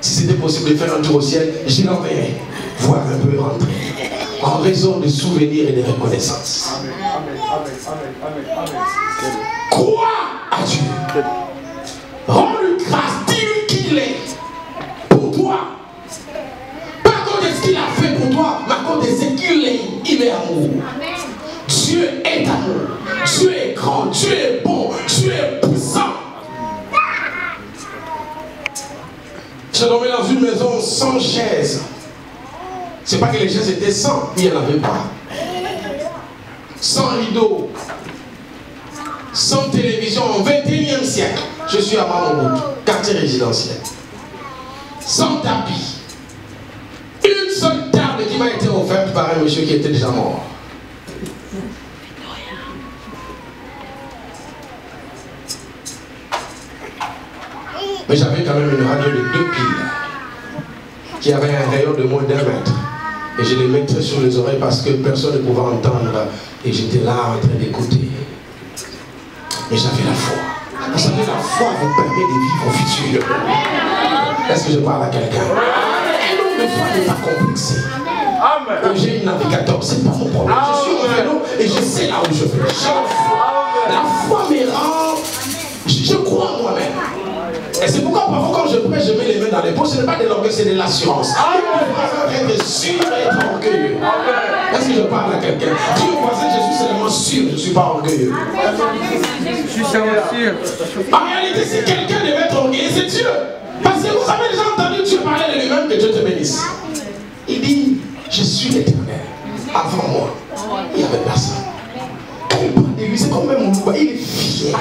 Si c'était possible de faire un tour au ciel, je l'enverrai voir un peu rentrer. En raison de souvenirs et de reconnaissance. Crois à Dieu. Rends-lui grâce, dis-lui qui il est. Pour toi. Pas à cause de ce qu'il a fait pour toi, mais à cause de ce qu'il est. Il est amour. Dieu est amour. Dieu est grand, Dieu est bon, Dieu est puissant. Je dormais dans une maison sans chaise. C'est pas que les chaises étaient sans, il n'y en avait pas. Sans rideau, sans télévision au 21e siècle. Je suis à Mamoudou, quartier résidentiel. Sans tapis. Une seule table qui m'a été offerte par un monsieur qui était déjà mort. Mais j'avais quand même une radio de 2 piles qui avait un rayon de moins d'1 mètre. Et je les mettais sur les oreilles parce que personne ne pouvait entendre. Et j'étais là en train d'écouter. Mais j'avais la foi. Vous savez, la foi vous permet de vivre au futur. Est-ce que je parle à quelqu'un? Un homme de foi n'est pas complexé. J'ai une navigateur, c'est pas mon problème. Je suis au vélo et je sais là où je vais. La foi me rend. Je crois en moi-même. Et c'est pourquoi parfois quand je prêche, je mets les mains dans les poches. Ce n'est pas de l'orgueil, c'est de l'assurance. Être sûr et être orgueilleux. Est-ce que je parle à quelqu'un? Dis au voisin, je suis seulement sûr, je ne suis pas orgueilleux. Je suis seulement sûr. En réalité, si quelqu'un devait être orgueilleux, c'est Dieu. Parce que vous avez déjà entendu Dieu parler de lui-même, que Dieu te bénisse. Il dit, je suis l'Éternel. Avant moi, il n'y avait personne. Quand il parle de lui, c'est comme même mon voix, il est fier.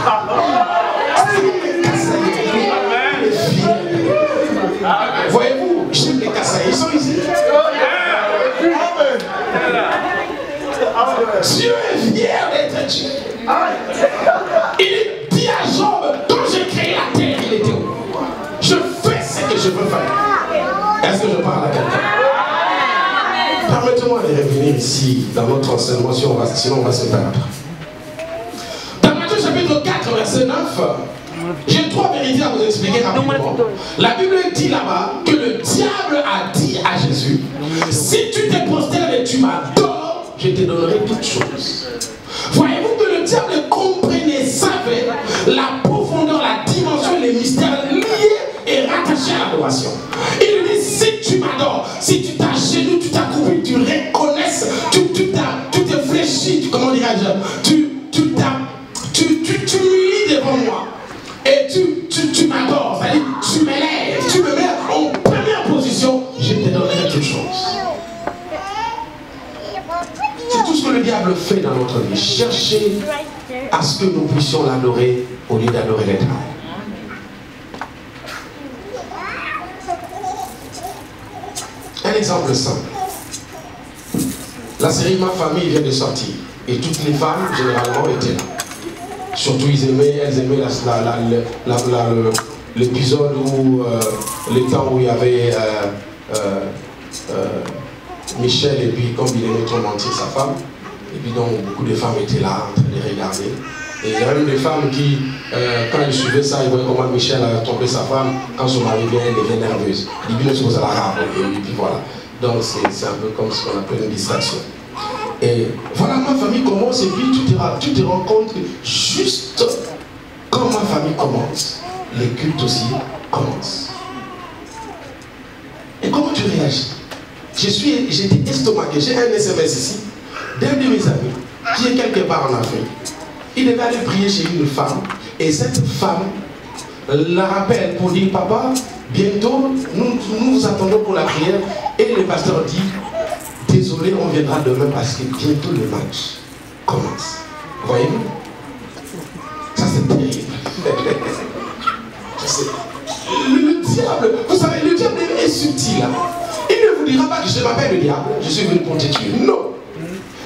Voyez-vous, j'aime les Kassaïs, ils sont ici. Dieu est fier d'être Dieu. Il dit à Job, quand j'ai créé la terre, il était où? Je fais ce que je veux faire. Est-ce que je parle à quelqu'un? Permettez-moi de revenir ici dans notre enseignement, sinon on va se perdre. Dans Matthieu chapitre 4, verset verset 9, j'ai 3 vérités à vous expliquer rapidement. La Bible dit là-bas que le diable a dit à Jésus, si tu te prosternes et tu m'adores, je te donnerai toutes choses. Voyez-vous que le diable comprenait, savait la profondeur, la dimension, les mystères liés et rattachés à l'adoration. Il lui dit, si tu m'adores, si tu t'agenouilles, tu t'accroupis, tu reconnaisses, tu te fléchis, comment dirais-je, tu m'huiles devant moi. Et tu m'adores, c'est-à-dire tu m'élèves, tu me mets en première position, je te donnerai toutes choses. C'est tout ce que le diable fait dans notre vie. Chercher à ce que nous puissions l'adorer au lieu d'adorer l'Éternel. Un exemple simple. La série Ma famille vient de sortir et toutes les femmes généralement étaient là. Surtout elles aimaient l'épisode où le temps où il y avait Michel et puis comme il aimait trop mentir sa femme, et puis donc beaucoup de femmes étaient là en train de regarder. Et il y a même des femmes qui, quand ils suivaient ça, ils voyaient comment Michel a trompé sa femme, quand son mari vient, elle devient nerveuse. Il dit, il à la rare, et puis voilà. Donc c'est un peu comme ce qu'on appelle une distraction. Et voilà, ma famille commence et puis tu te rends compte que juste quand ma famille commence, les cultes aussi commencent. Et comment tu réagis? J'étais estomaqué, j'ai un SMS ici, d'un de mes amis qui est quelque part en Afrique. Il devait aller prier chez une femme et cette femme la rappelle pour dire, papa, bientôt nous vous attendons pour la prière. Et le pasteur dit, désolé, on viendra demain parce que bientôt le match commence. Voyez-vous? Ça c'est terrible. Le diable, vous savez, le diable est subtil. Hein? Il ne vous dira pas que je m'appelle le diable, je suis venu pour te tuer. Non.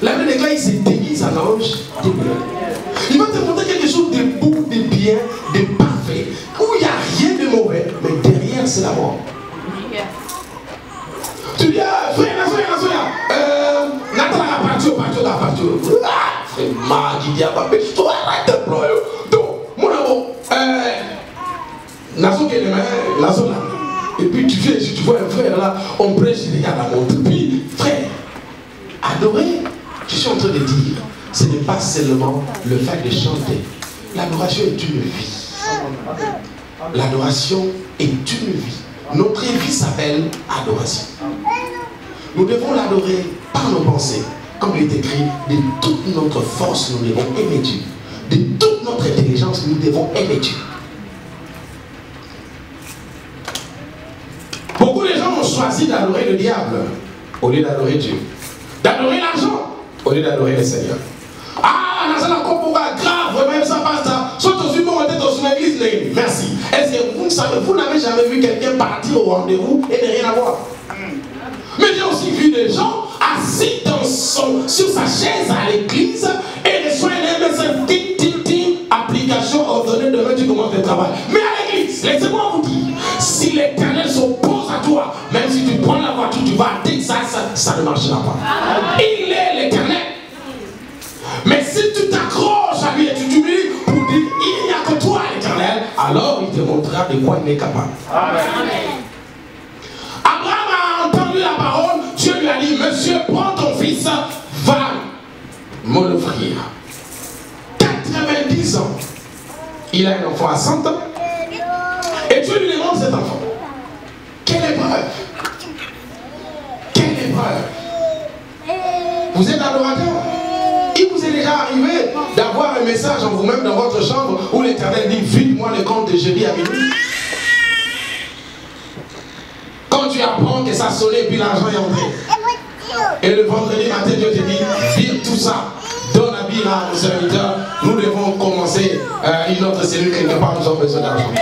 La Bible déclare, il se déguise en ange de bonheur. Il va te montrer quelque chose de beau, de bien, de parfait, où il n'y a rien de mauvais, mais derrière c'est la mort. Tu dis, frère, Nathan a parti au parti. C'est mal, il dit, papa, je dois arrêter de pleurer. Donc, mon amour, Nazo qui est le main, Nazo là. Et puis tu viens, si tu vois un frère là, on prêche, il regarde la montre. Puis, frère, adorer, je suis en train de dire, ce n'est pas seulement le fait de chanter. L'adoration est une vie. L'adoration est une vie. Notre vie s'appelle adoration. Nous devons l'adorer par nos pensées. Comme il est écrit, de toute notre force, nous devons aimer Dieu. De toute notre intelligence, nous devons aimer Dieu. Beaucoup de gens ont choisi d'adorer le diable au lieu d'adorer Dieu. D'adorer l'argent au lieu d'adorer le Seigneur. Ah, l'argent a beaucoup grave, même ça passe ça. Soit au suivant, on est dans une église, merci. Est-ce que vous savez, vous n'avez jamais vu quelqu'un partir au rendez-vous et ne rien avoir? Mais j'ai aussi vu des gens assis sur sa chaise à l'église et reçoit un message application ordonnée, demain tu commences le travail. Mais à l'église, laissez-moi vous dire, si l'Éternel s'oppose à toi, même si tu prends la voiture, tu vas à Texas, ça ne marchera pas. Il est l'Éternel. Mais si tu t'accroches à lui et tu t'humilies pour dire il n'y a que toi l'Éternel, alors il te montrera de quoi il est capable. Amen. Abraham a entendu la parole, Dieu lui a dit, monsieur, prends ton fils, va me l'offrir. 90 ans. Il a un enfant à 100 ans. Et Dieu lui demande cet enfant. Quelle épreuve? Quelle épreuve? Vous êtes adorateur? Il vous est déjà arrivé d'avoir un message en vous-même dans votre chambre où l'Éternel dit, vide-moi le compte de jeudi à minuit. Quand tu apprends que ça sonnait et puis l'argent est entré. Et le vendredi matin, Dieu te dit, vire tout ça. Donne à Bira à nos serviteurs. Nous devons commencer une autre cellule quelque part, nous avons besoin d'argent.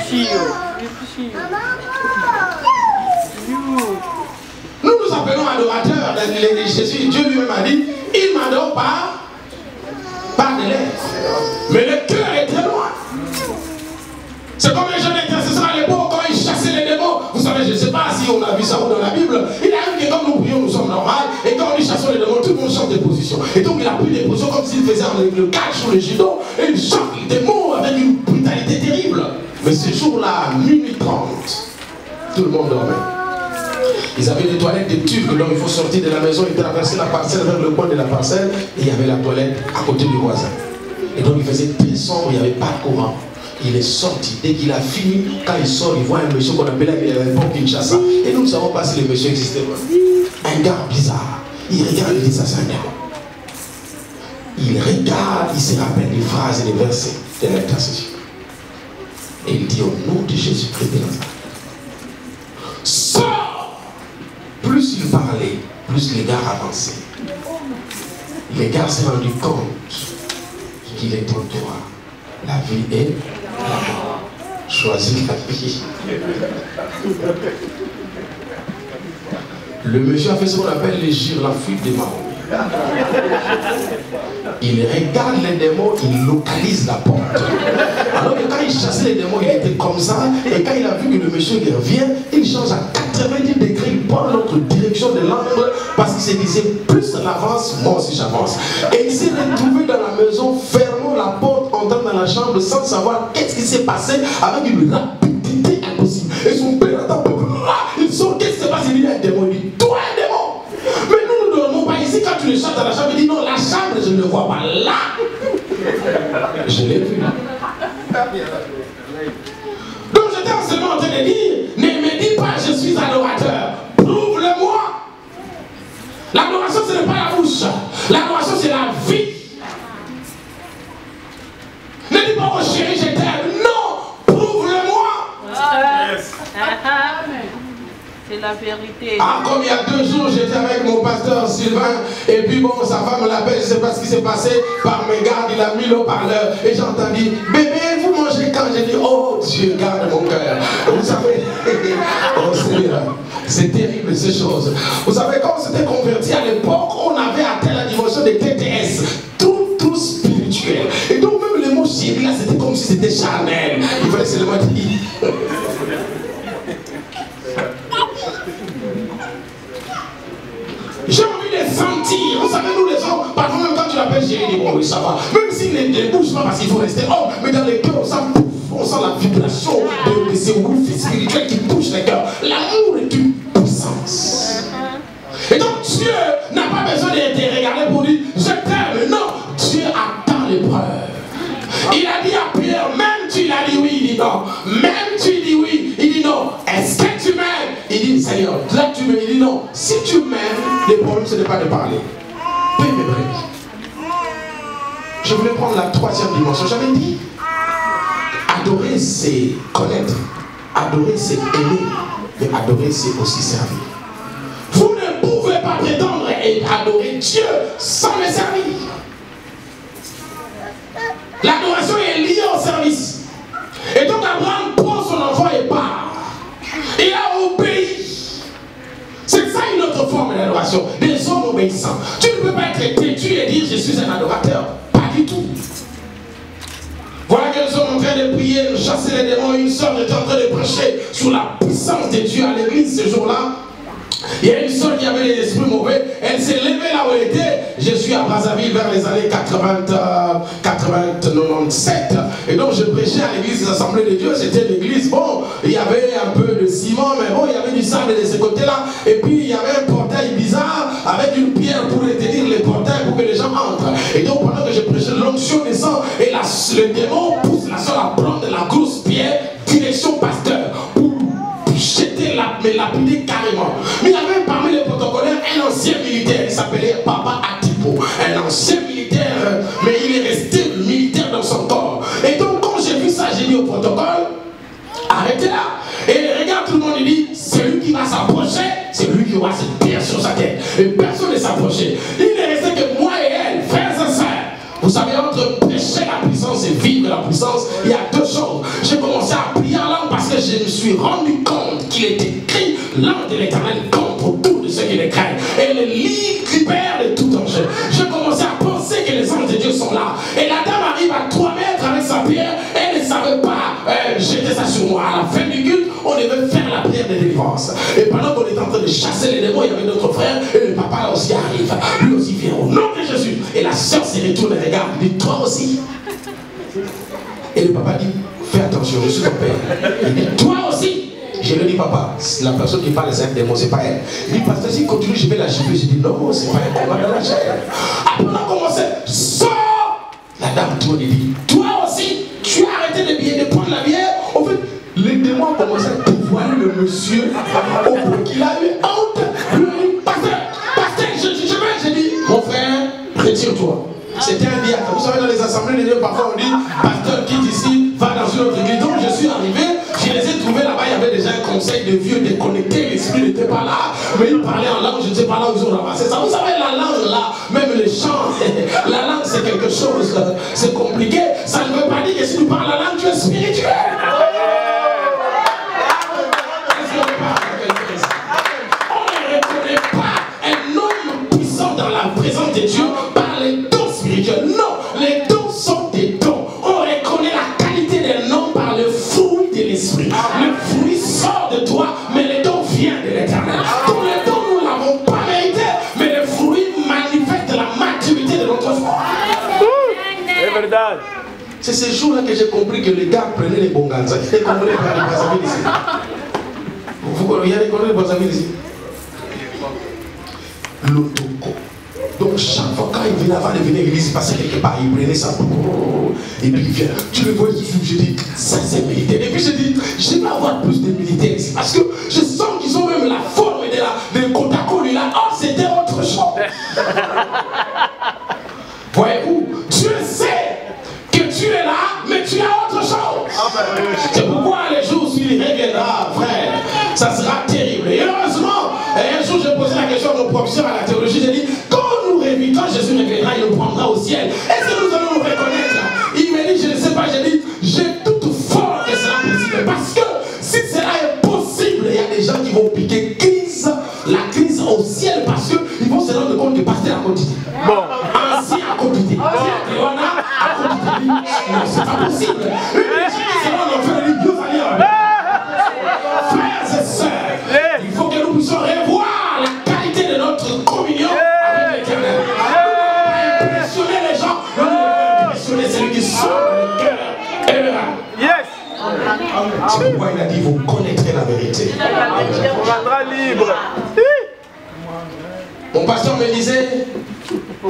Nous nous appelons adorateurs. Jésus, Dieu lui-même a dit, il m'adore par des lèvres. Mais le cœur est très loin. C'est comme les jeunes intercesseurs à l'époque quand ils chassaient les démons. Vous savez, je ne sais pas si on a vu ça ou dans la Bible. Il arrive que comme nous prions, nous sommes normaux. Et quand nous chassons les démons, tout le monde chante des positions. Et donc il a pris des positions comme s'il faisait le catch ou le judo. Et il chante les démons avec une été terrible. Mais ce jour-là, à minuit 30, tout le monde dormait. Ils avaient des toilettes de tubes, donc il faut sortir de la maison et traverser la parcelle vers le coin de la parcelle. Et il y avait la toilette à côté du voisin. Et donc il faisait très sombre, il n'y avait pas de courant. Il est sorti. Dès qu'il a fini, quand il sort, il voit un monsieur qu'on appelait à l'époque Kinshasa. Et nous ne savons pas si le monsieur existait. Un gars bizarre. Il regarde, il dit ça, c'est un démon. Il regarde, il se rappelle les phrases et les versets de l'intercession. Et il dit au nom de Jésus-Christ de Nazareth, sors! Plus il parlait, plus les gars avançaient. Les gars s'est rendu compte qu'il était au droit. La vie est la mort. Choisis la vie. Le monsieur a fait ce qu'on appelle les gires, la fuite des marrons. Il regarde les démons, il localise la porte. Alors que quand il chassait les démons, il était comme ça. Et quand il a vu que le monsieur revient, il change à 90 degrés, il prend l'autre direction de l'angle parce qu'il se disait plus on avance, moi aussi j'avance. Et il s'est retrouvé dans la maison, fermant la porte, entrant dans la chambre sans savoir qu'est-ce qui s'est passé avec une rapidité impossible. Et son père attend, il sort, qu'est-ce qui s'est passé? Il dit un démon, il dit toi un démon. Mais nous ne dormons pas ici. Quand tu le chantes dans la chambre, il dit non, la chambre je ne le vois pas là. Je l'ai vu. Donc j'étais en ce moment en train de dire, ne me dis pas je suis adorateur, prouve-le-moi. L'adoration ce n'est pas la bouche, l'adoration c'est la vie. Ne dis pas oh chérie je t'aime, non, prouve-le-moi. C'est la vérité. Ah, comme il y a 2 jours, j'étais avec mon pasteur Sylvain, et puis bon, sa femme l'appelle, je ne sais pas ce qui s'est passé, par mes gardes, il a mis le haut-parleur, et j'ai entendu, bébé, vous mangez quand? J'ai dit, oh Dieu, garde mon cœur. Vous savez, oh Seigneur, c'est terrible ces choses. Vous savez, quand on s'était converti à l'époque, on avait atteint la dimension des TTS, tout spirituel. Et donc même le mot chéri, là, c'était comme si c'était charnel. Il fallait seulement dire. J'ai envie de sentir. Vous savez, nous les gens, parfois même quand tu l'appelles chérie, il dit bon oui ça va. Même s'il ne bouge pas parce qu'il faut rester homme, mais dans les cœurs on sent la vibration de ces wifi spirituels qui poussent les cœurs. L'amour est une puissance. Et donc Dieu n'a pas besoin de te regarder pour dire je t'aime. Non, Dieu attend l'épreuve. Il a dit à Pierre, même tu l'as dit oui, il dit non. Même tu dis oui, il dit non. Est-ce que tu m'aimes? Il dit Seigneur, là tu m'aimes, il dit non. Si tu m'aimes, le problème ce n'est pas de parler. Paix mes brebis. Je voulais prendre la 3e dimension. J'avais dit, adorer c'est connaître. Adorer c'est aimer. Mais adorer c'est aussi servir. Vous ne pouvez pas prétendre et adorer Dieu sans le servir. L'adoration est liée au service. Et donc Abraham prend son enfant et part. Il a obéi. C'est ça une autre forme d'adoration. Des hommes obéissants. Tu ne peux pas être têtu et dire je suis un adorateur. Pas du tout. Voilà que nous sommes en train de prier, de chasser les démons. Une soeur était en train de prêcher sur la puissance de Dieu à l'église ce jour-là. Il y a une soeur qui avait des esprits mauvais. Elle s'est levée là où elle était. Je suis à Brazzaville vers les années 97. Et donc je prêchais à l'église des Assemblées de Dieu. C'était l'église, bon, il y avait un peu de ciment, mais bon, il y avait du sable de ce côté-là. Et puis il y avait un portail bizarre avec une pierre pour retenir les portails pour que les gens entrent. Et donc pendant que je prêchais, l'onction descend et le démon pousse la soeur à prendre la grosse pierre, direction pasteur, pour jeter mais lapider carrément. Mais il y avait parmi les protocolaires un ancien militaire, il s'appelait Papa Atipo. Un ancien militaire, mais il est resté militaire dans son corps. Et donc quand j'ai vu ça, j'ai dit au protocole, arrêtez là. Et regarde tout le monde, il dit, celui qui va s'approcher, c'est lui qui aura cette pierre sur sa tête. Et personne ne s'approchait. Il n'est resté que moi et elle, frères et sœurs. Vous savez, entre prêcher la puissance et vivre la puissance, il y a 2 choses. J'ai commencé à prier en langue parce que je me suis rendu compte qu'il est écrit l'ange de l'Éternel contre tout de ceux qui le craignent. Et le libère de tout danger. J'ai commencé à penser que les anges de Dieu sont là. Et la dame arrive à 3 mètres avec sa pierre. Elle ne savait pas jeter ça sur moi. À la fin du culte, on devait faire la prière de délivrance. Et pendant qu'on était en train de chasser les démons, il y avait d'autres frères. Et le papa là aussi arrive. Lui aussi vient au nom de Jésus. Et la sœur se retourne et regarde. Il dit, toi aussi. Et le papa dit, fais attention, je suis ton père. Il dit, toi aussi. Je lui dis, papa, la personne qui parle, c'est un démon, c'est pas elle. Il dit, pasteur, si continue, je vais la gifler. Je dis, non, c'est pas elle, elle va dans la chair. Après, on a commencé, sors. La dame tourne et dit, toi aussi, tu as arrêté de prendre la bière. En fait, les démons ont commencé à dévoiler le monsieur au point qu'il a eu honte. Lui a dit, pasteur, j'ai dit, mon frère, retire-toi. C'était un diacre. Vous savez, dans les assemblées de Dieu, parfois on dit, pasteur quitte ici, va dans une autre église. Donc je suis arrivé, je les ai trouvés là-bas, il y avait déjà un conseil de vieux déconnecté, l'esprit n'était pas là, mais ils parlaient en langue, je ne sais pas là où ils ont ramassé ça. Vous savez, la langue là, même les chants, la langue c'est quelque chose, c'est compliqué. Ça ne veut pas dire que si tu parles la langue, tu es spirituel. On ne reconnaît pas un homme puissant dans la présence de Dieu par les dons spirituels. Non, les dons sont des dons. On reconnaît la qualité d'un homme par le fruit de l'esprit. Le fruit sort de toi, mais le don vient de l'éternel. Donc le don, nous ne l'avons pas mérité, mais le fruit manifeste la maturité de notre foi. C'est verdade. C'est ces jours-là que j'ai compris que les gars prenaient les bons gars. Il y a des Congolais ici. Il y a des Congolais ici. L'otoko. Donc chaque fois quand il venait avant de venir à l'église, il passait quelque part, il prenait ça. Et puis il vient, tu le vois, je dis, ça c'est militaire. Et puis je dis, je vais avoir plus de militaires ici. Parce que je sens qu'ils ont même la forme de Kotako lui là. Oh, c'était autre chose. Voyez-vous, Dieu sait que tu es là, mais tu as autre chose. C'est pourquoi les jours où il reviendra, frère, ça sera terrible. Et heureusement, un jour j'ai posé la question à mon professeur à la théologie, j'ai dit, quand Jésus reviendra, il nous prendra au ciel. Est-ce que nous allons nous reconnaître? Il m'a dit, je ne sais pas, j'ai dit, j'ai toute foi que cela est possible. Parce que si cela est possible, il y a des gens qui vont piquer la crise au ciel parce qu'ils vont se rendre compte que pasteur à côté. Bon. Ancien à côté. On a à côté. Non, c'est pas possible. Frères et sœurs, il faut que nous puissions revoir la qualité de notre communion avec l'Éternel. Impressionner les gens, impressionner celui qui sort dans le cœur. Yes. C'est pourquoi il a dit, vous connaîtrez la vérité. On rendra libre. Mon pasteur me disait,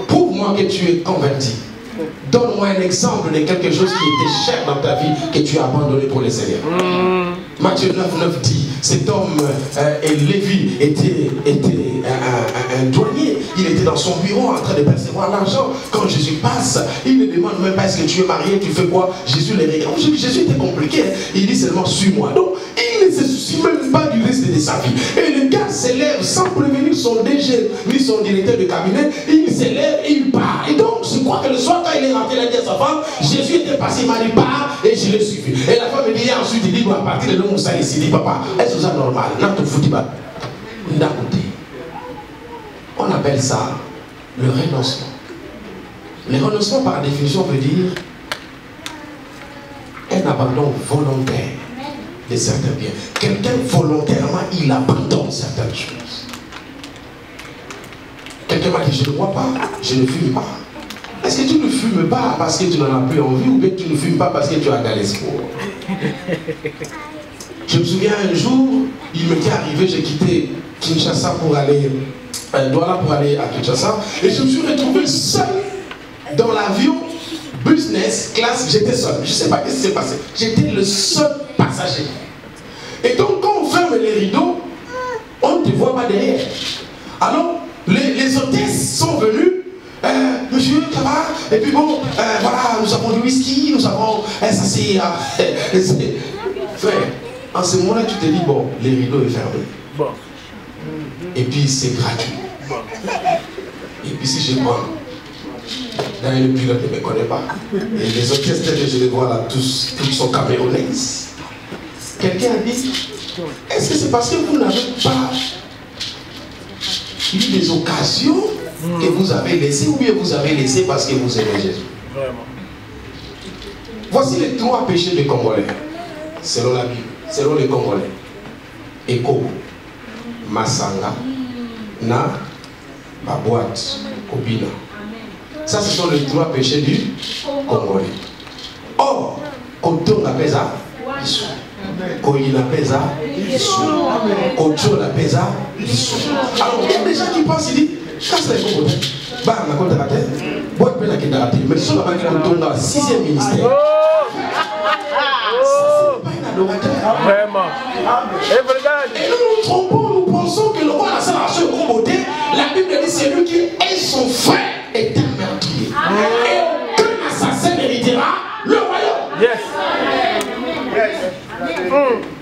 prouve-moi que tu es converti. Donne-moi un exemple de quelque chose qui était cher dans ta vie que tu as abandonné pour le Seigneur. Matthieu 9 dit, cet homme, Lévi, était un douanier. Il était dans son bureau en train de percevoir l'argent. Quand Jésus passe, il ne demande même pas est-ce que tu es marié, tu fais quoi. Jésus les regarde. Jésus était compliqué. Il dit seulement suis-moi. Donc, il ne se soucie même pas du reste de sa vie. Et le gars s'élève sans prévenir son DG, ni son directeur de cabinet. Il s'élève et il part. Et donc, je crois que le soir, quand il est rentré, il a dit à sa femme, Jésus était passé, il m'a dit, pars, et je l'ai suivi. Et la femme me dit, ensuite, il dit, à partir de l'homme, ça ici, il dit, papa, est-ce que c'est normal? On appelle ça le renoncement. Le renoncement, par définition, veut dire un abandon volontaire de certains biens. Quelqu'un, volontairement, il abandonne certaines choses. Quelqu'un m'a dit, je ne bois pas, je ne fume pas. Est-ce que tu ne fumes pas parce que tu n'en as plus envie ou bien tu ne fumes pas parce que tu as de l'espoir? Je me souviens un jour, il m'était arrivé, j'ai quitté Kinshasa pour aller, Douala pour aller à Kinshasa, et je me suis retrouvé seul dans l'avion business class, j'étais seul. Je ne sais pas ce qui s'est passé. J'étais le seul passager. Et donc quand on ferme les rideaux, on ne te voit pas derrière. Alors, les hôtesses sont venues. Monsieur, ça va? Et puis bon, voilà, nous avons du whisky, nous avons... ça c'est... frère, en ce moment-là, tu te dis, bon, les rideaux sont fermés. Bon. Et puis c'est gratuit. Bon. Et puis si je prends... D'ailleurs, le pilote ne me connaît pas. Et les hôtesses, je les vois là, tous sont camerounaises. Quelqu'un a dit, est-ce que c'est parce que vous n'avez pas eu des occasions que vous avez laissées ou bien vous avez laissé parce que vous aimez Jésus? Vraiment. Voici les 3 péchés des Congolais, selon la Bible, selon les Congolais. Eko, Masanga, Na, Babouat, Kobina. Ça, ce sont les 3 péchés du Congolais. Or, quand on appelle ça, Quand il a pesa, quand tu la pesa, alors il y a des gens qui pensent, ils disent, casse les compotes, bah, on a compté la tête, boîte peine à qui t'a raté, mais si on a pas dit qu'on tombe dans le 6e ministère, ça c'est pas une adorateur. Vraiment. Et nous nous trompons, nous pensons que le roi a sa marche au compoté, la Bible dit c'est lui qui est son frère est un meurtrier. Et aucun assassin n'héritera le royaume. Yes.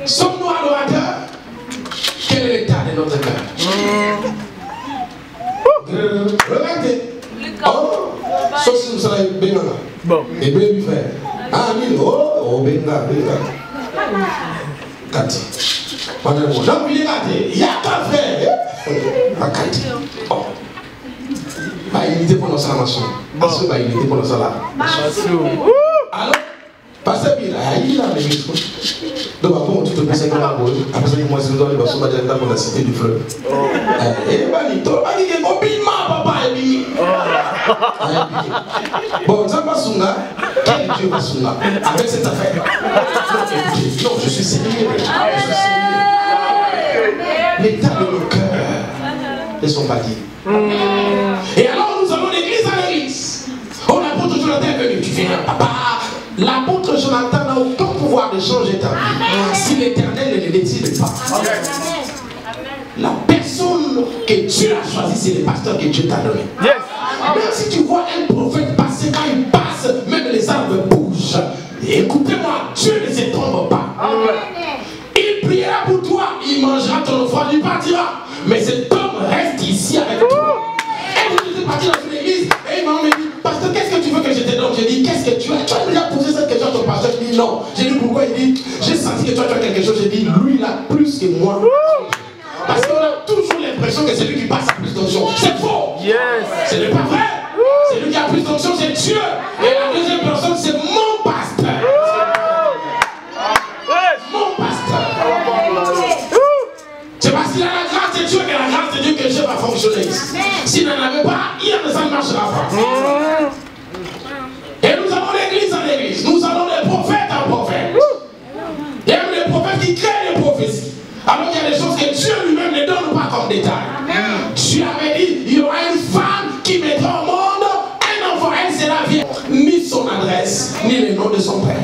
Sommes-nous adorateurs? Quel est l'état de notre cœur? Regardez. Oh, sauf si vous savez bien. Bon. Et bien lui faire. Ah, oui, oh, benga. Kati. Donc, regardez, il y a qu'un frère. Kati. Oh. Bah, il était pendant ça, machin. Parce que il était pendant ça là. Alors, parce que il a les micros. Donc, après, on te pensait qu'on a beau. Après, moi, c'est dans les bassins, on a cité du fleuve. Et Banito, il est mobilement, papa, et bimi. Bon, ça va Sunga. Quel Dieu va Sunga avec cette affaire? Non, je suis sérieux. L'état de nos cœurs ne sont pas dits. Et alors, nous allons d'église à l'église. Oh, l'apôtre Jonathan est venu. Tu viens, papa. L'apôtre Jonathan n'a aucun pouvoir de changer ta vie si l'Éternel ne le décide pas. La personne que Dieu a choisie, c'est le pasteur que Dieu t'a donné. Yes. Même si tu vois un prophète passer, quand il passe, même les arbres bougent. Écoutez-moi, Dieu ne se trompe pas. Il priera pour toi, il mangera ton offrande, il partira. Mais cet homme reste ici avec toi. Et vous êtes parti dans une église, et il m'a dit, pasteur, qu'est-ce que tu veux que je te donne? J'ai dit, qu'est-ce que tu as? Tu as déjà posé cette question à ton pasteur? Il dit, non. J'ai dit, pourquoi? Il dit, j'ai senti que toi tu as quelque chose. J'ai dit, lui, il a plus que moi. Parce qu'on a toujours l'impression que c'est lui qui passe à plus d'onction. C'est faux. Yes. Ce n'est pas vrai. C'est lui qui a plus d'onction, c'est Dieu. Et la deuxième personne, c'est mon pasteur. Mon pasteur. C'est parce qu'il a la grâce de Dieu que la grâce de Dieu que Dieu va fonctionner ici. S'il n'en avait pas, ça ne marchera pas. Et nous avons l'église en église. Nous avons les prophètes en prophètes. Il y a même les prophètes qui créent les prophéties. Alors qu'il y a des choses que Dieu lui-même ne donne pas comme détail. Dieu avait dit, il y aura une femme qui mettra au monde un enfant, elle sera vierge. Ni son adresse, ni le nom de son père.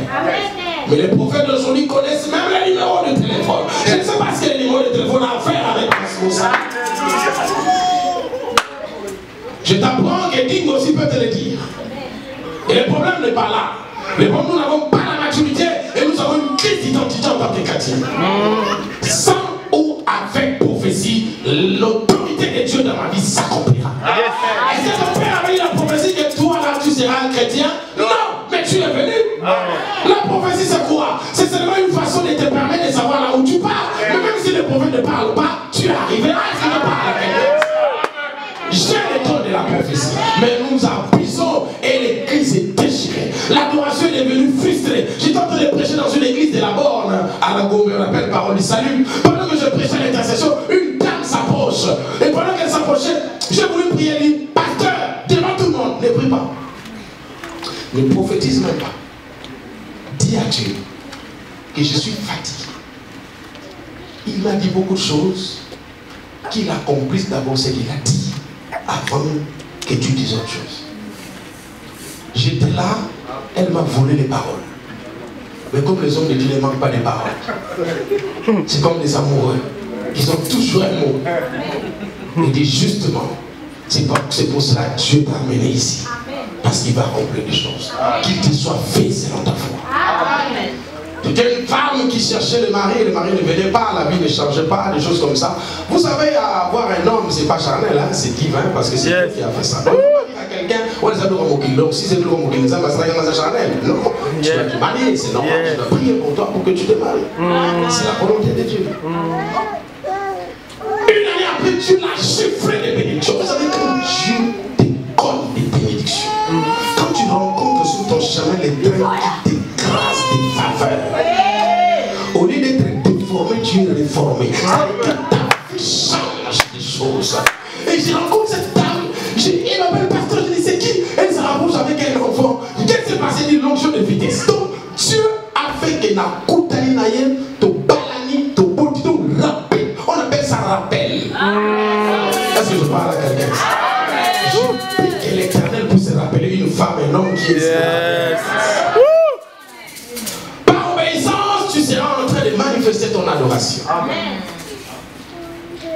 Mais les prophètes d'aujourd'hui connaissent même les numéros de téléphone. Je ne sais pas ce que les numéros de téléphone ont à faire avec ça. Je t'apprends que Ding aussi peut te le dire. Et le problème n'est pas là. Le problème, nous n'avons pas la maturité et nous avons une crise d'identité en tant que chrétien. Sans ou avec prophétie, l'autorité de Dieu dans ma vie s'accomplira. Est-ce que ton père avait eu la prophétie que toi là tu seras un chrétien? Non, mais tu es venu. La prophétie c'est quoi? C'est seulement une façon de te permettre de savoir là où tu pars. Mais même si le prophète ne parle pas, tu arriveras à ce qu'il parle avec lui. J'ai le temps de la prophétie, mais nous abusons et l'église est déchirée. L'adoration est devenue frustrée. J'étais en train de prêcher dans une église de la Borne, à la Gaume, on appelle Parole du Salut. Pendant que je prêchais l'intercession, une dame s'approche. Et pendant qu'elle s'approchait, j'ai voulu prier, elle dit, pasteur, devant tout le monde, ne prie pas. Ne prophétise même pas. Dis à Dieu que je suis fatigué. Il m'a dit beaucoup de choses, qu'il accomplisse d'abord ce qu'il a dit, avant que tu dises autre chose. J'étais là, elle m'a volé les paroles. Mais comme les hommes de Dieu ne manquent pas des paroles, c'est comme les amoureux, ils ont toujours un mot. Il dit justement, c'est pour cela que Dieu t'a amené ici. Parce qu'il va remplir les choses. Qu'il te soit fait selon ta foi. C'était une femme qui cherchait le mari ne venait pas, la vie ne changeait pas, des choses comme ça. Vous savez, avoir un homme, c'est pas charnel, hein, c'est divin, parce que c'est Dieu qui a fait ça. Donc, on va dire à quelqu'un, on les a deux remoqués. Donc, si c'est deux remoqués, ça va se charnel. Non, tu vas te marier, c'est normal, tu dois prier pour toi pour que tu te maries. C'est la volonté de Dieu. Une année après, Dieu l'a chiffré des bénédictions. Vous savez, quand Dieu décolle des bénédictions, quand tu rencontres sur ton chemin les drôles qui t'écrasent des faveurs, au lieu d'être déformé, tu es réformé. Ta vie change des choses. Et je rencontre cette dame, il m'appelle pasteur, je dis c'est qui? Elle se rapproche avec un enfant. Qu'est-ce qui s'est passé? Une longue de vitesse. Donc Dieu a fait que Nakutaï manifester ton adoration. Amen.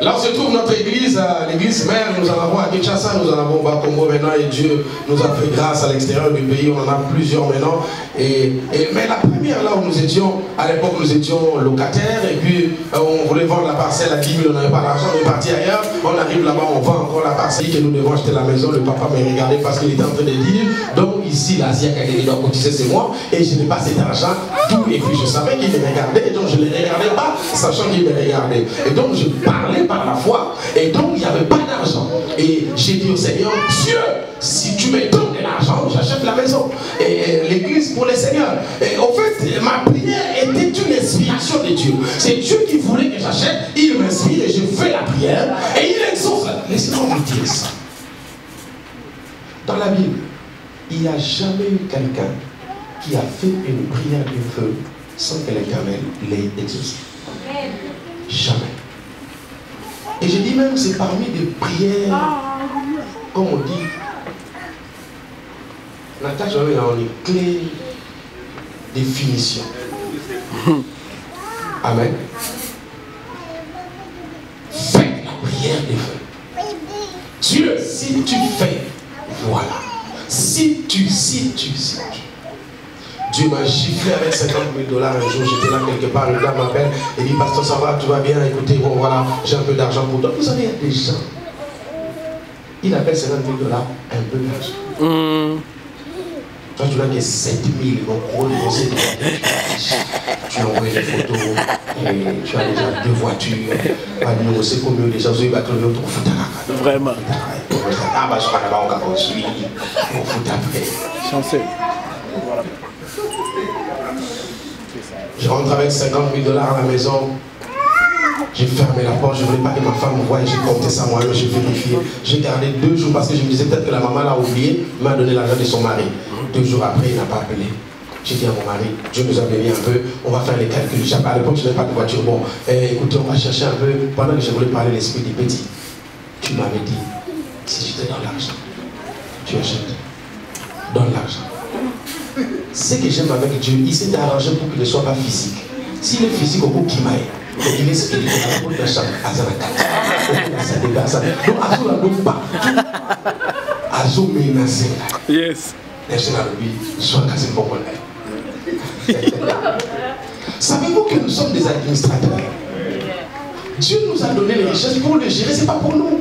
Là où se trouve notre église, l'église mère, nous en avons à Kinshasa, nous en avons au Bas-Congo maintenant, et Dieu nous a fait grâce à l'extérieur du pays, on en a plusieurs maintenant. Mais la première, là où nous étions, à l'époque nous étions locataires, et puis on voulait vendre la parcelle à 10 000, on n'avait pas l'argent, on est parti ailleurs, on arrive là-bas, on vend encore la parcelle, que nous devons acheter la maison, le papa m'a regardé parce qu'il était en train de dire, donc ici, l'Asia qui doit cotiser, c'est moi, et je n'ai pas cet argent, tout, et puis je savais qu'il me regardait, et donc je ne le regardais pas, sachant qu'il me regardait. Et donc je parlais par la foi, et donc il n'y avait pas d'argent. Et j'ai dit au Seigneur, Dieu, si tu me donnes de l'argent, j'achète la maison. Et l'église pour les seigneurs. Et en fait, ma prière était une inspiration de Dieu. C'est Dieu qui voulait que j'achète, il m'inspire et je fais la prière, et il exauce. Laissez-moi vous dire ça. Dans la Bible, il n'y a jamais eu quelqu'un qui a fait une prière du feu sans que l'Éternel l'ait exaucé. Jamais. Et je dis même, c'est parmi des prières, comme on dit, Natacha, on est clé de finition. Amen. Faites la prière des feux. Dieu, si tu fais, voilà. Si tu. Dieu m'a giflé avec 50 000 $. Un jour, j'étais là quelque part, le gars m'appelle et dit, pasteur, ça va, tout va bien, écoutez, bon voilà, j'ai un peu d'argent pour toi. Vous savez, il y a des gens, il appelle 50 000 $, un peu d'argent. Toi, tu vois qu'il y a 7 000, donc gros, tu envoies des photos, et tu as déjà 2 voitures, pas de numéro, c'est combien déjà, vous avez battu le autre, vraiment. Ah, bah, je crois là-bas, on va construire, on fout après. Chanceux. Voilà. Je rentre avec 50 000 $ à la maison. J'ai fermé la porte, je ne voulais pas que ma femme me voie. J'ai compté ça moi-même, j'ai vérifié. J'ai gardé 2 jours parce que je me disais peut-être que la maman l'a oublié, m'a donné l'argent de son mari. 2 jours après, il n'a pas appelé. J'ai dit à mon mari, Dieu nous a bénis un peu, on va faire les calculs. À l'époque, je n'avais pas de voiture. Bon, écoutez, on va chercher un peu. Pendant que je voulais parler l'esprit des petits, tu m'avais dit, si je te donne l'argent, tu achètes. Donne l'argent. Ce que j'aime avec Dieu, il s'est arrangé pour qu'il ne soit pas physique. S'il est physique, au bout qu'il m'aille, il est spirituel. Au bout de la chambre, donc, Azou la donne pas. Azou menacé. Yes. Savez-vous que nous sommes des administrateurs? Dieu nous a donné les richesses pour les gérer, ce n'est pas pour nous.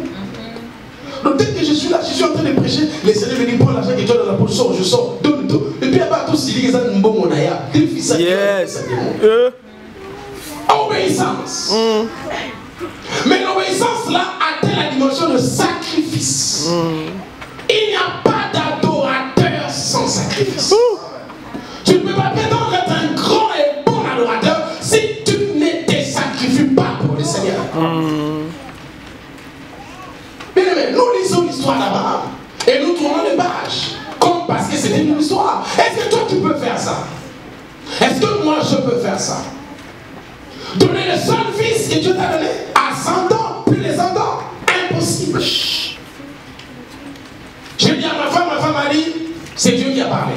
Donc dès que je suis là, je suis en train de prêcher, les Seigneurs me disent, prends l'argent que tu as dans la poche, je sors, donne tout. Et puis il n'y a pas tout si ça ne bon mon aya. Yes. Obéissance. Mais l'obéissance là atteint la dimension de sacrifice. Il n'y a pas d'adorateur sans sacrifice. Tu ne peux pas prétendre être un grand et bon adorateur si tu ne te sacrifies pas pour le Seigneur. Nous lisons l'histoire d'Abraham et nous tournons les pages comme parce que c'était une histoire. Est-ce que toi tu peux faire ça? Est-ce que moi je peux faire ça? Donner le seul fils que Dieu t'a donné à 100 ans, plus les 100 ans, impossible. J'ai dit à ma femme a dit, c'est Dieu qui a parlé.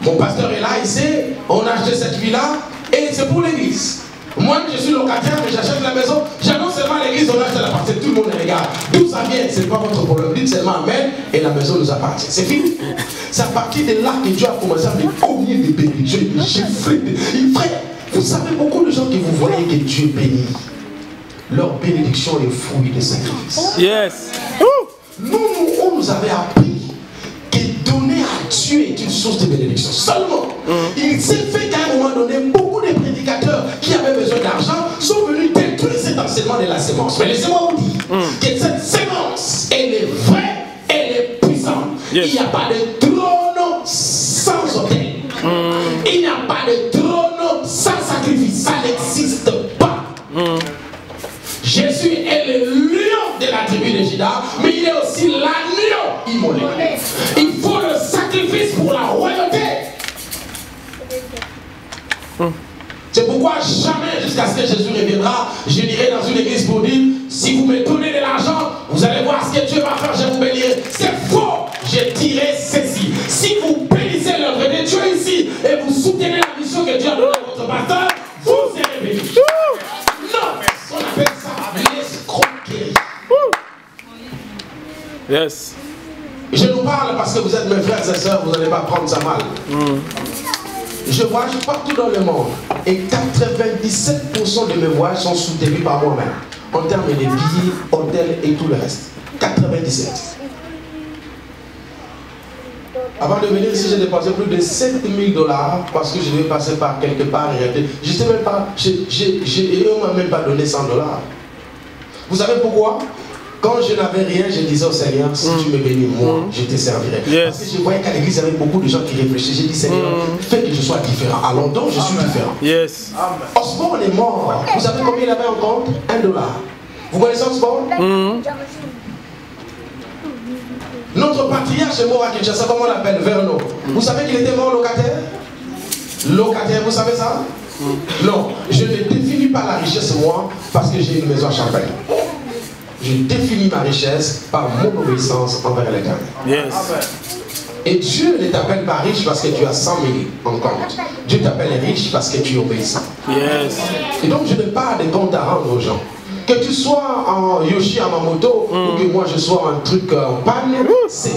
Mon pasteur est là, il sait, on a acheté cette villa et c'est pour l'église. Moi, je suis locataire, mais j'achète la maison. J'annonce seulement à l'église, on achète la partie. Tout le monde regarde. D'où ça vient, c'est pas votre problème. Dites seulement amen et la maison nous appartient. C'est fini. C'est à partir de là que Dieu a commencé à me combien de bénédictions. Frère, vous savez, beaucoup de gens que vous voyez que Dieu bénit, leur bénédiction est fruit de sacrifice. Yes. Nous, on nous avait appris que donner à Dieu est une source de bénédiction. Seulement, il s'est fait qu'à un moment donné, beaucoup de prédicateurs qui avaient besoin d'argent sont venus détruire cet enseignement de la sémence. Mais laissez-moi vous dire que cette sémence, elle est vraie, elle est puissante. Yes. Il n'y a pas de trône sans autel. Il n'y a pas de trône sans sacrifice. Ça n'existe pas. Jésus est le lion de la tribu de Juda, mais il est aussi l'agneau immolé. Il faut le sacrifice pour la royauté. C'est pourquoi jamais, jusqu'à ce que Jésus reviendra, je n'irai dans une église pour dire, si vous me donnez de l'argent, vous allez voir ce que Dieu va faire, je vous bénirai. C'est faux. Je dirai ceci. Si vous bénissez l'œuvre de Dieu ici et vous soutenez la mission que Dieu a donnée à votre pasteur, vous Yes. Je nous parle parce que vous êtes mes frères et sœurs, vous n'allez pas prendre ça mal. Je voyage partout dans le monde et 97% de mes voyages sont soutenus par moi-même. En termes de billets, hôtels et tout le reste. 97. Avant de venir ici, j'ai dépensé plus de 7 000 $ parce que je devais passer par quelque part et arrêter. Je sais même pas, on m'a même pas donné 100 $. Vous savez pourquoi? Quand je n'avais rien, je disais au Seigneur, si tu me bénis, moi, je te servirai. Yes. Parce que je voyais qu'à l'église, il y avait beaucoup de gens qui réfléchissaient. J'ai dit, Seigneur, fais que je sois différent. Alors donc, je suis différent. Yes. Osborne est mort. Vous savez combien il avait en compte? 1 $. Vous connaissez Osborne? Notre patriarche est mort à Kinshasa, comment on l'appelle? Vernon. Vous savez qu'il était mort locataire? Locataire, vous savez ça? Non, je ne définis pas la richesse moi parce que j'ai une maison à Champagne. Je définis ma richesse par mon obéissance envers l'Éternel. Yes. Et Dieu ne t'appelle pas riche parce que tu as 100 000 en compte. Dieu t'appelle riche parce que tu es obéissant. Yes. Et donc je n'ai pas de compte à rendre aux gens. Que tu sois en Yoshi à ma moto ou que moi je sois en truc en panne,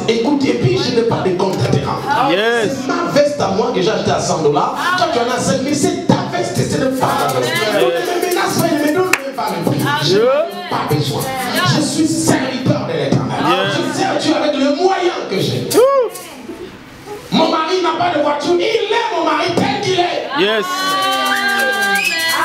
écoute, et puis je n'ai pas de compte à te rendre. Yes. C'est ma veste à moi que j'ai acheté à 100 $. Toi tu en as 5 000, c'est ta veste, ce n'est pas la veste. Donc ne me menace pas, ne me donne même pas le prix. Je n'ai pas besoin. Je suis serviteur de l'Éternel. Je sers Dieu avec le moyen que j'ai. Mon mari n'a pas de voiture, il est mon mari tel qu'il est. Yes.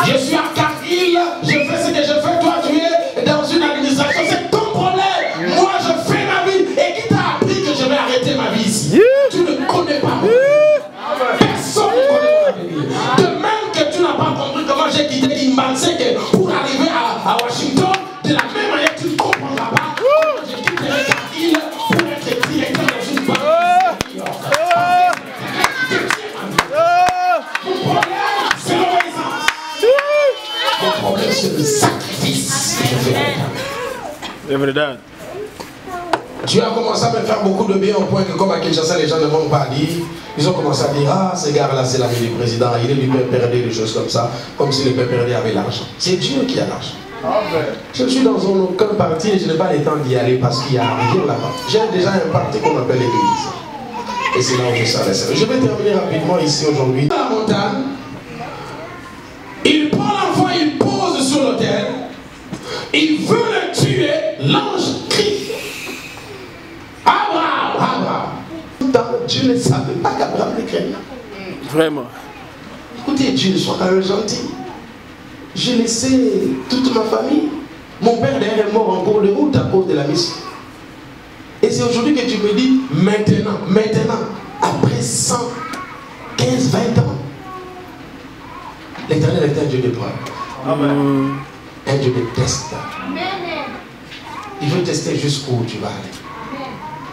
Je suis à Cargill, je fais ce que je fais, toi tu es dans une administration, c'est ton problème. Moi je fais ma vie et qui t'a appris que je vais arrêter ma vie ici? Tu ne connais pas mon avenir. Personne ne connaît mon avenir. De même que tu n'as pas compris comment j'ai quitté Imbanseke pour arriver à Washington, de la même manière tu ne comprendras pas comment j'ai quitté Cargill pour être directeur dans une banque. Mon problème, c'est l'obéissance. Mon problème, c'est le sacrifice que je fais à l'Éternel. Dieu a commencé à me faire beaucoup de bien au point que comme à Kinshasa, les gens ne m'ont pas dit. Ils ont commencé à dire, ah, ce gars-là, c'est l'ami du président, il est du père perdé, des choses comme ça, comme si le père perdé avait l'argent. C'est Dieu qui a l'argent. Je suis dans aucun parti et je n'ai pas le temps d'y aller parce qu'il n'y a rien là-bas. J'ai déjà un parti qu'on appelle l'église. Et c'est là où je serai. Je vais terminer rapidement ici aujourd'hui. Dans la montagne, il prend l'enfant, il pose sur l'autel, il veut le tuer, l'ange crie. Abraham, Abraham. Dieu ne savait pas qu'Abraham le craignait. Vraiment. Écoutez, Dieu soit quand même gentil. J'ai laissé toute ma famille. Mon père d'ailleurs est mort en cours de route à cause de la mission. Et c'est aujourd'hui que tu me dis, maintenant, après 115, 20 ans, l'Éternel est un Dieu de preuve. Un Dieu de test. Il veut tester jusqu'où tu vas aller.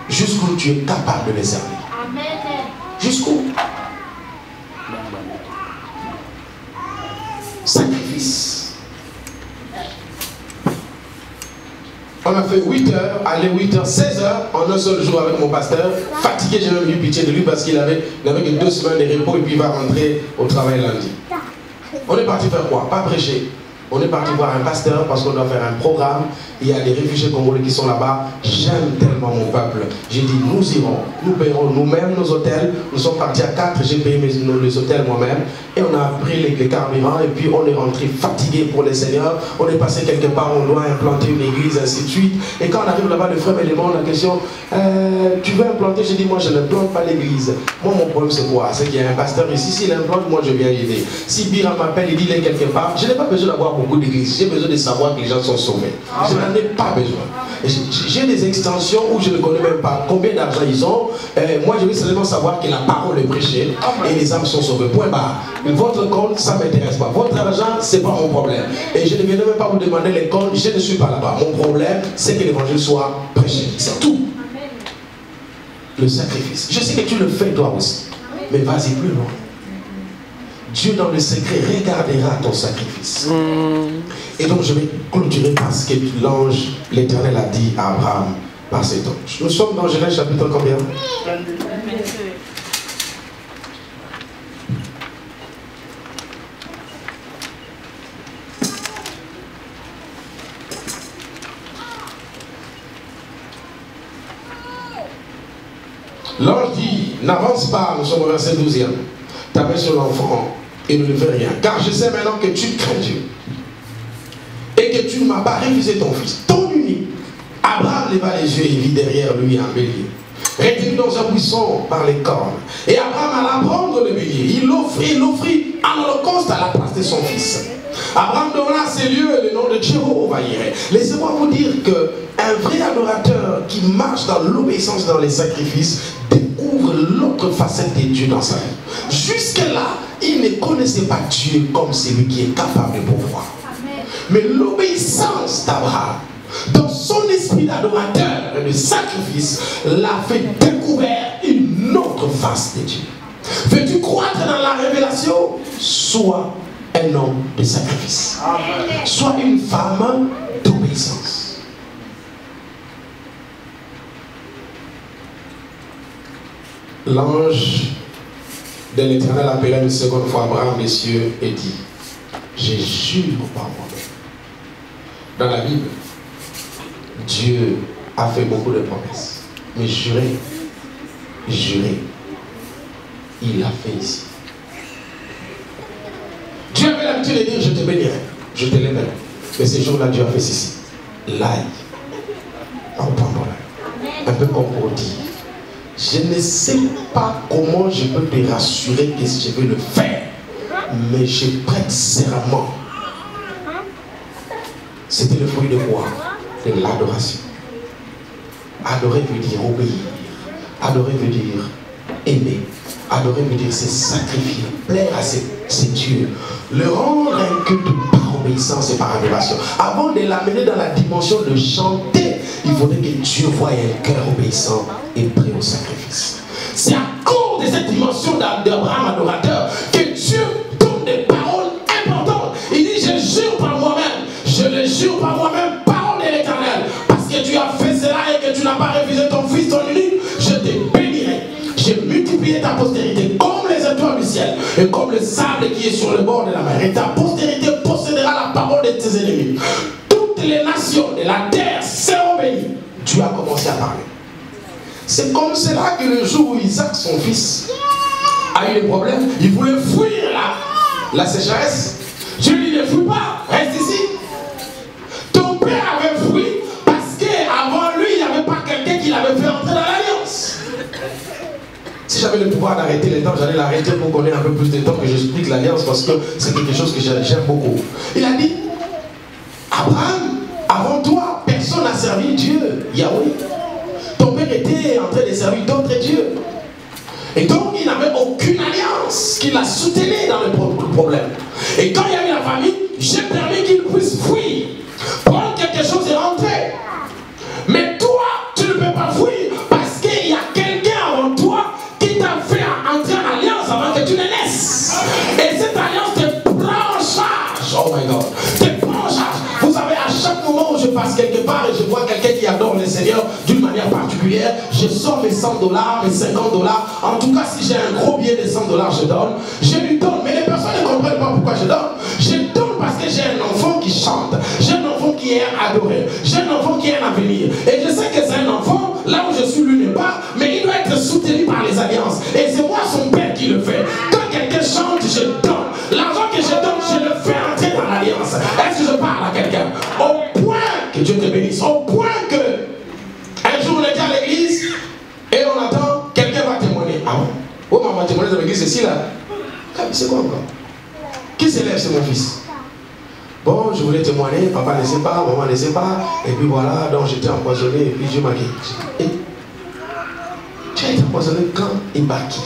Jusqu'où tu es capable de les servir. Jusqu'où? Sacrifice. On a fait 8 heures, aller 8 heures, 16 heures en un seul jour avec mon pasteur. Fatigué, j'ai même eu pitié de lui parce qu'il avait que 2 semaines de repos et puis il va rentrer au travail lundi. On est parti faire quoi? Pas prêcher. On est parti voir un pasteur parce qu'on doit faire un programme. Il y a des réfugiés congolais qui sont là-bas. J'aime tellement mon peuple. J'ai dit, nous irons. Nous payerons nous-mêmes nos hôtels. Nous sommes partis à 4. J'ai payé les hôtels moi-même. Et on a pris les carburants. Et puis on est rentré fatigué pour les seigneurs. On est passé quelque part. On doit implanter une église, ainsi de suite. Et quand on arrive là-bas, le frère me demande la question, tu veux implanter? Je dis, moi je ne plante pas l'église. Moi mon problème c'est quoi? C'est qu'il y a un pasteur ici. S'il implante, moi je viens aider. Si Bira m'appelle, il dit, il est quelque part. Je n'ai pas besoin d'avoir beaucoup d'églises. J'ai besoin de savoir que les gens sont sauvés. Je n'en ai pas besoin. J'ai des extensions où je ne connais même pas combien d'argent ils ont. Moi je veux seulement savoir que la parole est prêchée et les âmes sont sauvées. Point barre. Votre compte, ça ne m'intéresse pas. Votre argent, ce n'est pas mon problème. Et je ne viens même pas vous demander les comptes. Je ne suis pas là-bas. Mon problème, c'est que l'évangile soit prêché. C'est tout. Le sacrifice. Je sais que tu le fais toi aussi. Mais vas-y plus loin. Dieu dans le secret regardera ton sacrifice. Et donc je vais clôturer parce que l'ange, l'Éternel a dit à Abraham par cet ange. Nous sommes dans Genèse chapitre combien? 22. L'ange dit, n'avance pas, nous sommes au verset 12e. Ta main sur l'enfant et ne fais rien. Car je sais maintenant que tu crains Dieu. Et que tu ne m'as pas refusé ton fils, ton unique. Abraham leva les yeux et vit derrière lui un bélier, retenu dans un buisson par les cornes. Et Abraham alla prendre le bélier. Il l'offrit en holocauste à la place de son fils. Abraham donna à ces lieux le nom de Jéhovah Jireh. Laissez-moi vous dire qu'un vrai adorateur qui marche dans l'obéissance dans les sacrifices découvre l'autre facette de Dieu dans sa vie. Jusque-là, il ne connaissait pas Dieu comme celui qui est capable de pouvoir. Mais l'obéissance d'Abraham, dans son esprit d'adorateur et de sacrifice, l'a fait découvrir une autre face de Dieu. Veux-tu croître dans la révélation? Sois un homme de sacrifice. Sois une femme d'obéissance. L'ange de l'Éternel appela une seconde fois Abraham, messieurs, et dit, je jure par moi-même. Dans la Bible, Dieu a fait beaucoup de promesses. Mais jurer, il l'a fait ici. Dieu avait l'habitude de dire, je te bénirai, je te lèverai. Mais ces jours-là, Dieu a fait ceci. L'ail, en pendant un peu comme pour dire, je ne sais pas comment je peux te rassurer que je vais le faire, mais je prête serment. C'était le fruit de quoi? De l'adoration. Adorer veut dire obéir. Adorer veut dire aimer. Adorer veut dire se sacrifier, plaire à ses dieux. Le rendre un culte par obéissance et par adoration. Avant de l'amener dans la dimension de chanter, il faudrait que Dieu voie un cœur obéissant et prêt au sacrifice. C'est à cause de cette dimension d'Abraham adorateur que Dieu donne des paroles importantes. Il dit, je jure par moi-même, je le jure par moi-même, parole de l'Éternel, parce que tu as fait cela et que tu n'as pas refusé ton fils, ton unique, je te bénirai. J'ai multiplié ta postérité comme les étoiles du ciel et comme le sable qui est sur le bord de la mer. Et ta postérité possédera la parole de tes ennemis. Toutes les nations de la terre seront bénies. Dieu a commencé à parler. C'est comme cela que le jour où Isaac, son fils, a eu des problèmes, il voulait fuir la sécheresse. Dieu lui dit, ne fuis pas, reste ici. Ton père avait fui parce qu'avant lui, il n'y avait pas quelqu'un qui l'avait fait entrer dans l'alliance. Si j'avais le pouvoir d'arrêter le temps, j'allais l'arrêter pour qu'on ait un peu plus de temps que j'explique l'alliance, parce que c'est quelque chose que j'aime beaucoup. Il a dit, Abraham, avant toi, personne n'a servi Dieu, Yahweh. Ton père était en train de servir d'autres dieux. Et donc, il n'avait aucune alliance qui l'a soutenu dans le problème. Et quand il y a eu la famine, j'ai permis qu'il puisse fuir. Prendre quelque chose et rentrer. Mais toi, tu ne peux pas fuir parce qu'il y a quelqu'un avant toi qui t'a fait entrer en alliance avant que tu ne naisses. Et cette alliance te prend en charge. Oh my God. Te prend en charge. Vous savez, à chaque moment où je passe quelque part et je vois quelqu'un qui adore le Seigneur d'une manière particulière, je sors mes $100, mes $50. En tout cas, si j'ai un gros billet de $100, je lui donne. Mais les personnes ne comprennent pas pourquoi je donne. Je donne parce que j'ai un enfant qui chante. J'ai un enfant qui est adoré. J'ai un enfant qui a un avenir. Et je sais que c'est un enfant, là où je suis, lui n'est pas, mais il doit être soutenu par les alliances. Et c'est moi, son père, qui le fait. Quand quelqu'un chante, je donne. L'argent que je donne, je le fais entrer dans l'alliance. Est-ce que je parle à quelqu'un? Au point que Dieu te bénisse. Au point que un jour on était à l'église et on attend, quelqu'un va témoigner. Ah bon? Oh, maman témoigner dans l'église, c'est ci là. C'est quoi encore? Qui s'élève, c'est mon fils. Bon, je voulais témoigner, papa ne sait pas, maman ne sait pas, et puis voilà, donc j'étais empoisonné, et puis Dieu m'a dit. Et tu as été empoisonné quand et par qui?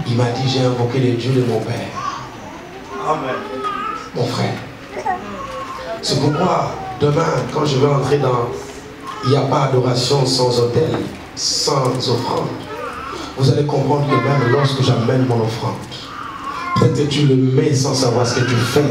Il m'a dit, j'ai invoqué les dieux de mon père. Amen. Mon frère. C'est pourquoi, demain, quand je vais entrer dans... Il n'y a pas d'adoration sans autel, sans offrande. Vous allez comprendre que même lorsque j'amène mon offrande, peut-être que tu le mets sans savoir ce que tu fais,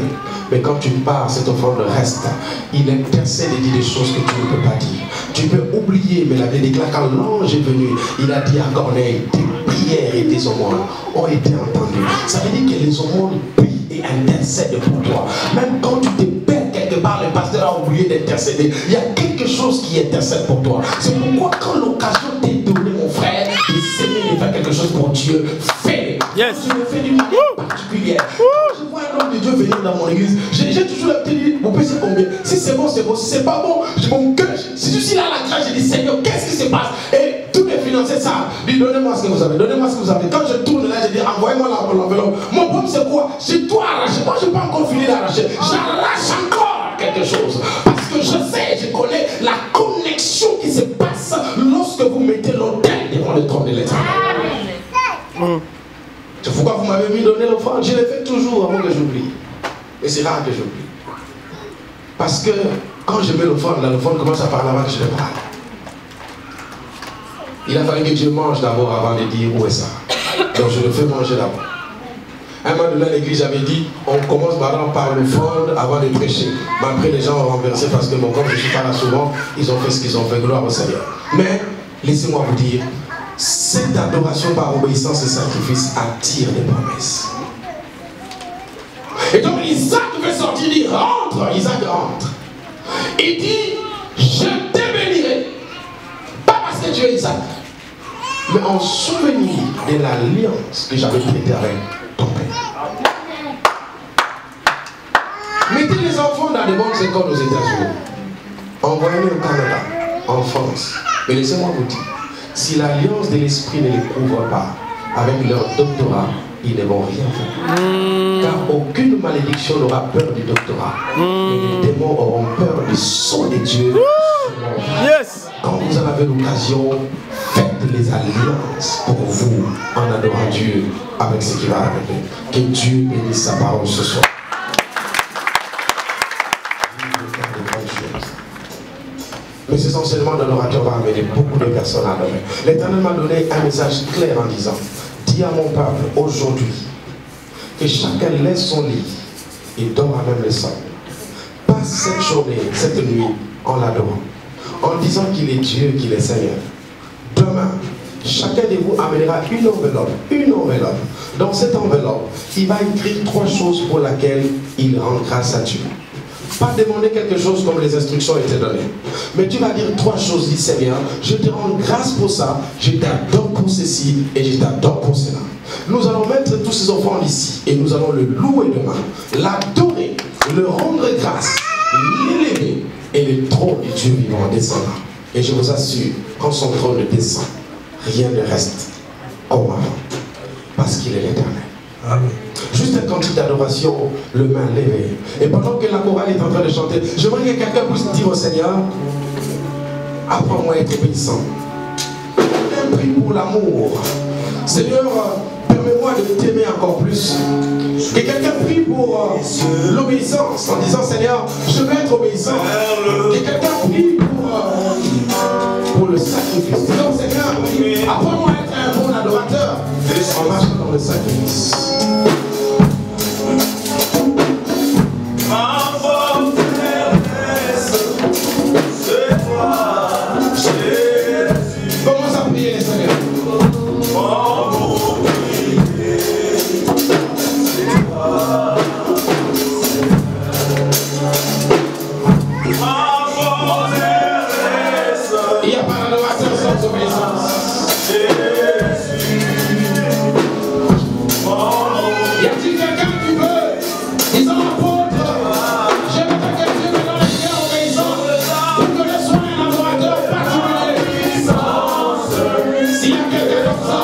mais quand tu pars, cette offrande reste. Il intercède et dit des choses que tu ne peux pas dire. Tu peux oublier, mais la Bible déclare quand l'ange est venu, il a dit à Corneille, tes prières et tes aumônes ont été entendues. Ça veut dire que les aumônes prient et intercèdent pour toi. Même quand tu te perds quelque quelque part, le pasteur a oublié d'intercéder. Il y a quelque chose qui intercède pour toi. C'est pourquoi quand l'occasion t'est donnée, mon frère, de s'aimer, de faire quelque chose pour Dieu, fais-le. Yes. Je le fais d'une manière particulière. Quand je vois un homme de Dieu venir dans mon église, j'ai toujours la petite dit, mon père c'est combien? Si c'est bon, c'est bon. Si c'est pas bon, mon cœur, si je suis là à la grâce, je dis Seigneur, qu'est-ce qui se passe? Et tous les financiers savent, dis donnez-moi ce que vous avez, donnez-moi ce que vous avez. Quand je tourne là, je dis envoyez-moi l'enveloppe. Mon problème c'est quoi? Je dois arracher. Moi je n'ai pas encore fini d'arracher. J'arrache encore quelque chose. Parce que je sais, je connais la connexion qui se passe lorsque vous mettez l'autel devant le trône de l'Éternel. C'est pourquoi vous m'avez mis donner l'offrande. Je le fais toujours avant que j'oublie. Et c'est rare que j'oublie. Parce que quand je mets l'offrande, l'offrande commence à parler avant que je le parle. Il a fallu que Dieu mange d'abord avant de dire où est ça. Donc je le fais manger d'abord. Un moment donné à l'église, j'avais dit, on commence par l'offrande avant de prêcher. Mais après les gens ont renversé parce que bon, comme je ne suis pas là souvent, ils ont fait ce qu'ils ont fait, gloire au Seigneur. Mais laissez-moi vous dire, cette adoration par obéissance et sacrifice attire des promesses. Et donc Isaac veut sortir, il rentre, Isaac rentre. Il dit, je te bénirai. Pas parce que tu es Isaac, mais en souvenir de l'alliance que j'avais traitée avec ton père. Mettez les enfants dans de bonnes écoles aux États-Unis. Envoyez-les au Canada, en France. Mais laissez-moi vous dire, si l'alliance de l'esprit ne les couvre pas avec leur doctorat, ils ne vont rien faire. Car aucune malédiction n'aura peur du doctorat. Et les démons auront peur du sceau de Dieu. Yes. Quand vous en avez l'occasion, faites les alliances pour vous en adorant Dieu avec ce qui va arriver. Que Dieu bénisse sa parole ce soir. Mais ces enseignements de l'orateur vont amener beaucoup de personnes à adorer. L'Éternel m'a donné un message clair en disant, dis à mon peuple aujourd'hui que chacun laisse son lit et dort à même le sol. Passe cette journée, cette nuit en l'adorant, en disant qu'il est Dieu, qu'il est Seigneur. Demain, chacun de vous amènera une enveloppe. Dans cette enveloppe, il va écrire 3 choses pour lesquelles il rend grâce à Dieu. Pas demander quelque chose comme les instructions étaient données. Mais tu vas dire 3 choses, dis Seigneur, je te rends grâce pour ça, je t'adore pour ceci et je t'adore pour cela. Nous allons mettre tous ces enfants ici et nous allons le louer demain, l'adorer, le rendre grâce, l'élever et le trône de Dieu vivant descendra. Et je vous assure, quand son trône descend, rien ne reste comme avant, parce qu'il est l'Éternel. Amen. Juste un cantique d'adoration, le main levée. Et pendant que la chorale est en train de chanter, j'aimerais que quelqu'un puisse dire au Seigneur, apprends-moi à être obéissant. Un prix pour l'amour. Seigneur, permets-moi de t'aimer encore plus. Que quelqu'un prie pour l'obéissance en disant, Seigneur, je veux être obéissant. Que quelqu'un prie pour le sacrifice. Donc Seigneur, apprends-moi à être un bon adorateur en marchant dans le sacrifice. Commence à prier les Seigneurs. Il n'y a pas d'adorateur sans obéissance. Y a-t-il quelqu'un qui veut, disant l'apôtre, je veux que Dieu me donne un cœur obéissant pour que je sois un adorateur particulier. S'il y a quelqu'un comme ça,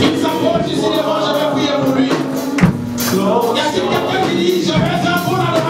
il s'approche ici devant, je vais prier pour lui. Y a-t-il quelqu'un qui dit, je vais être un bon adorateur?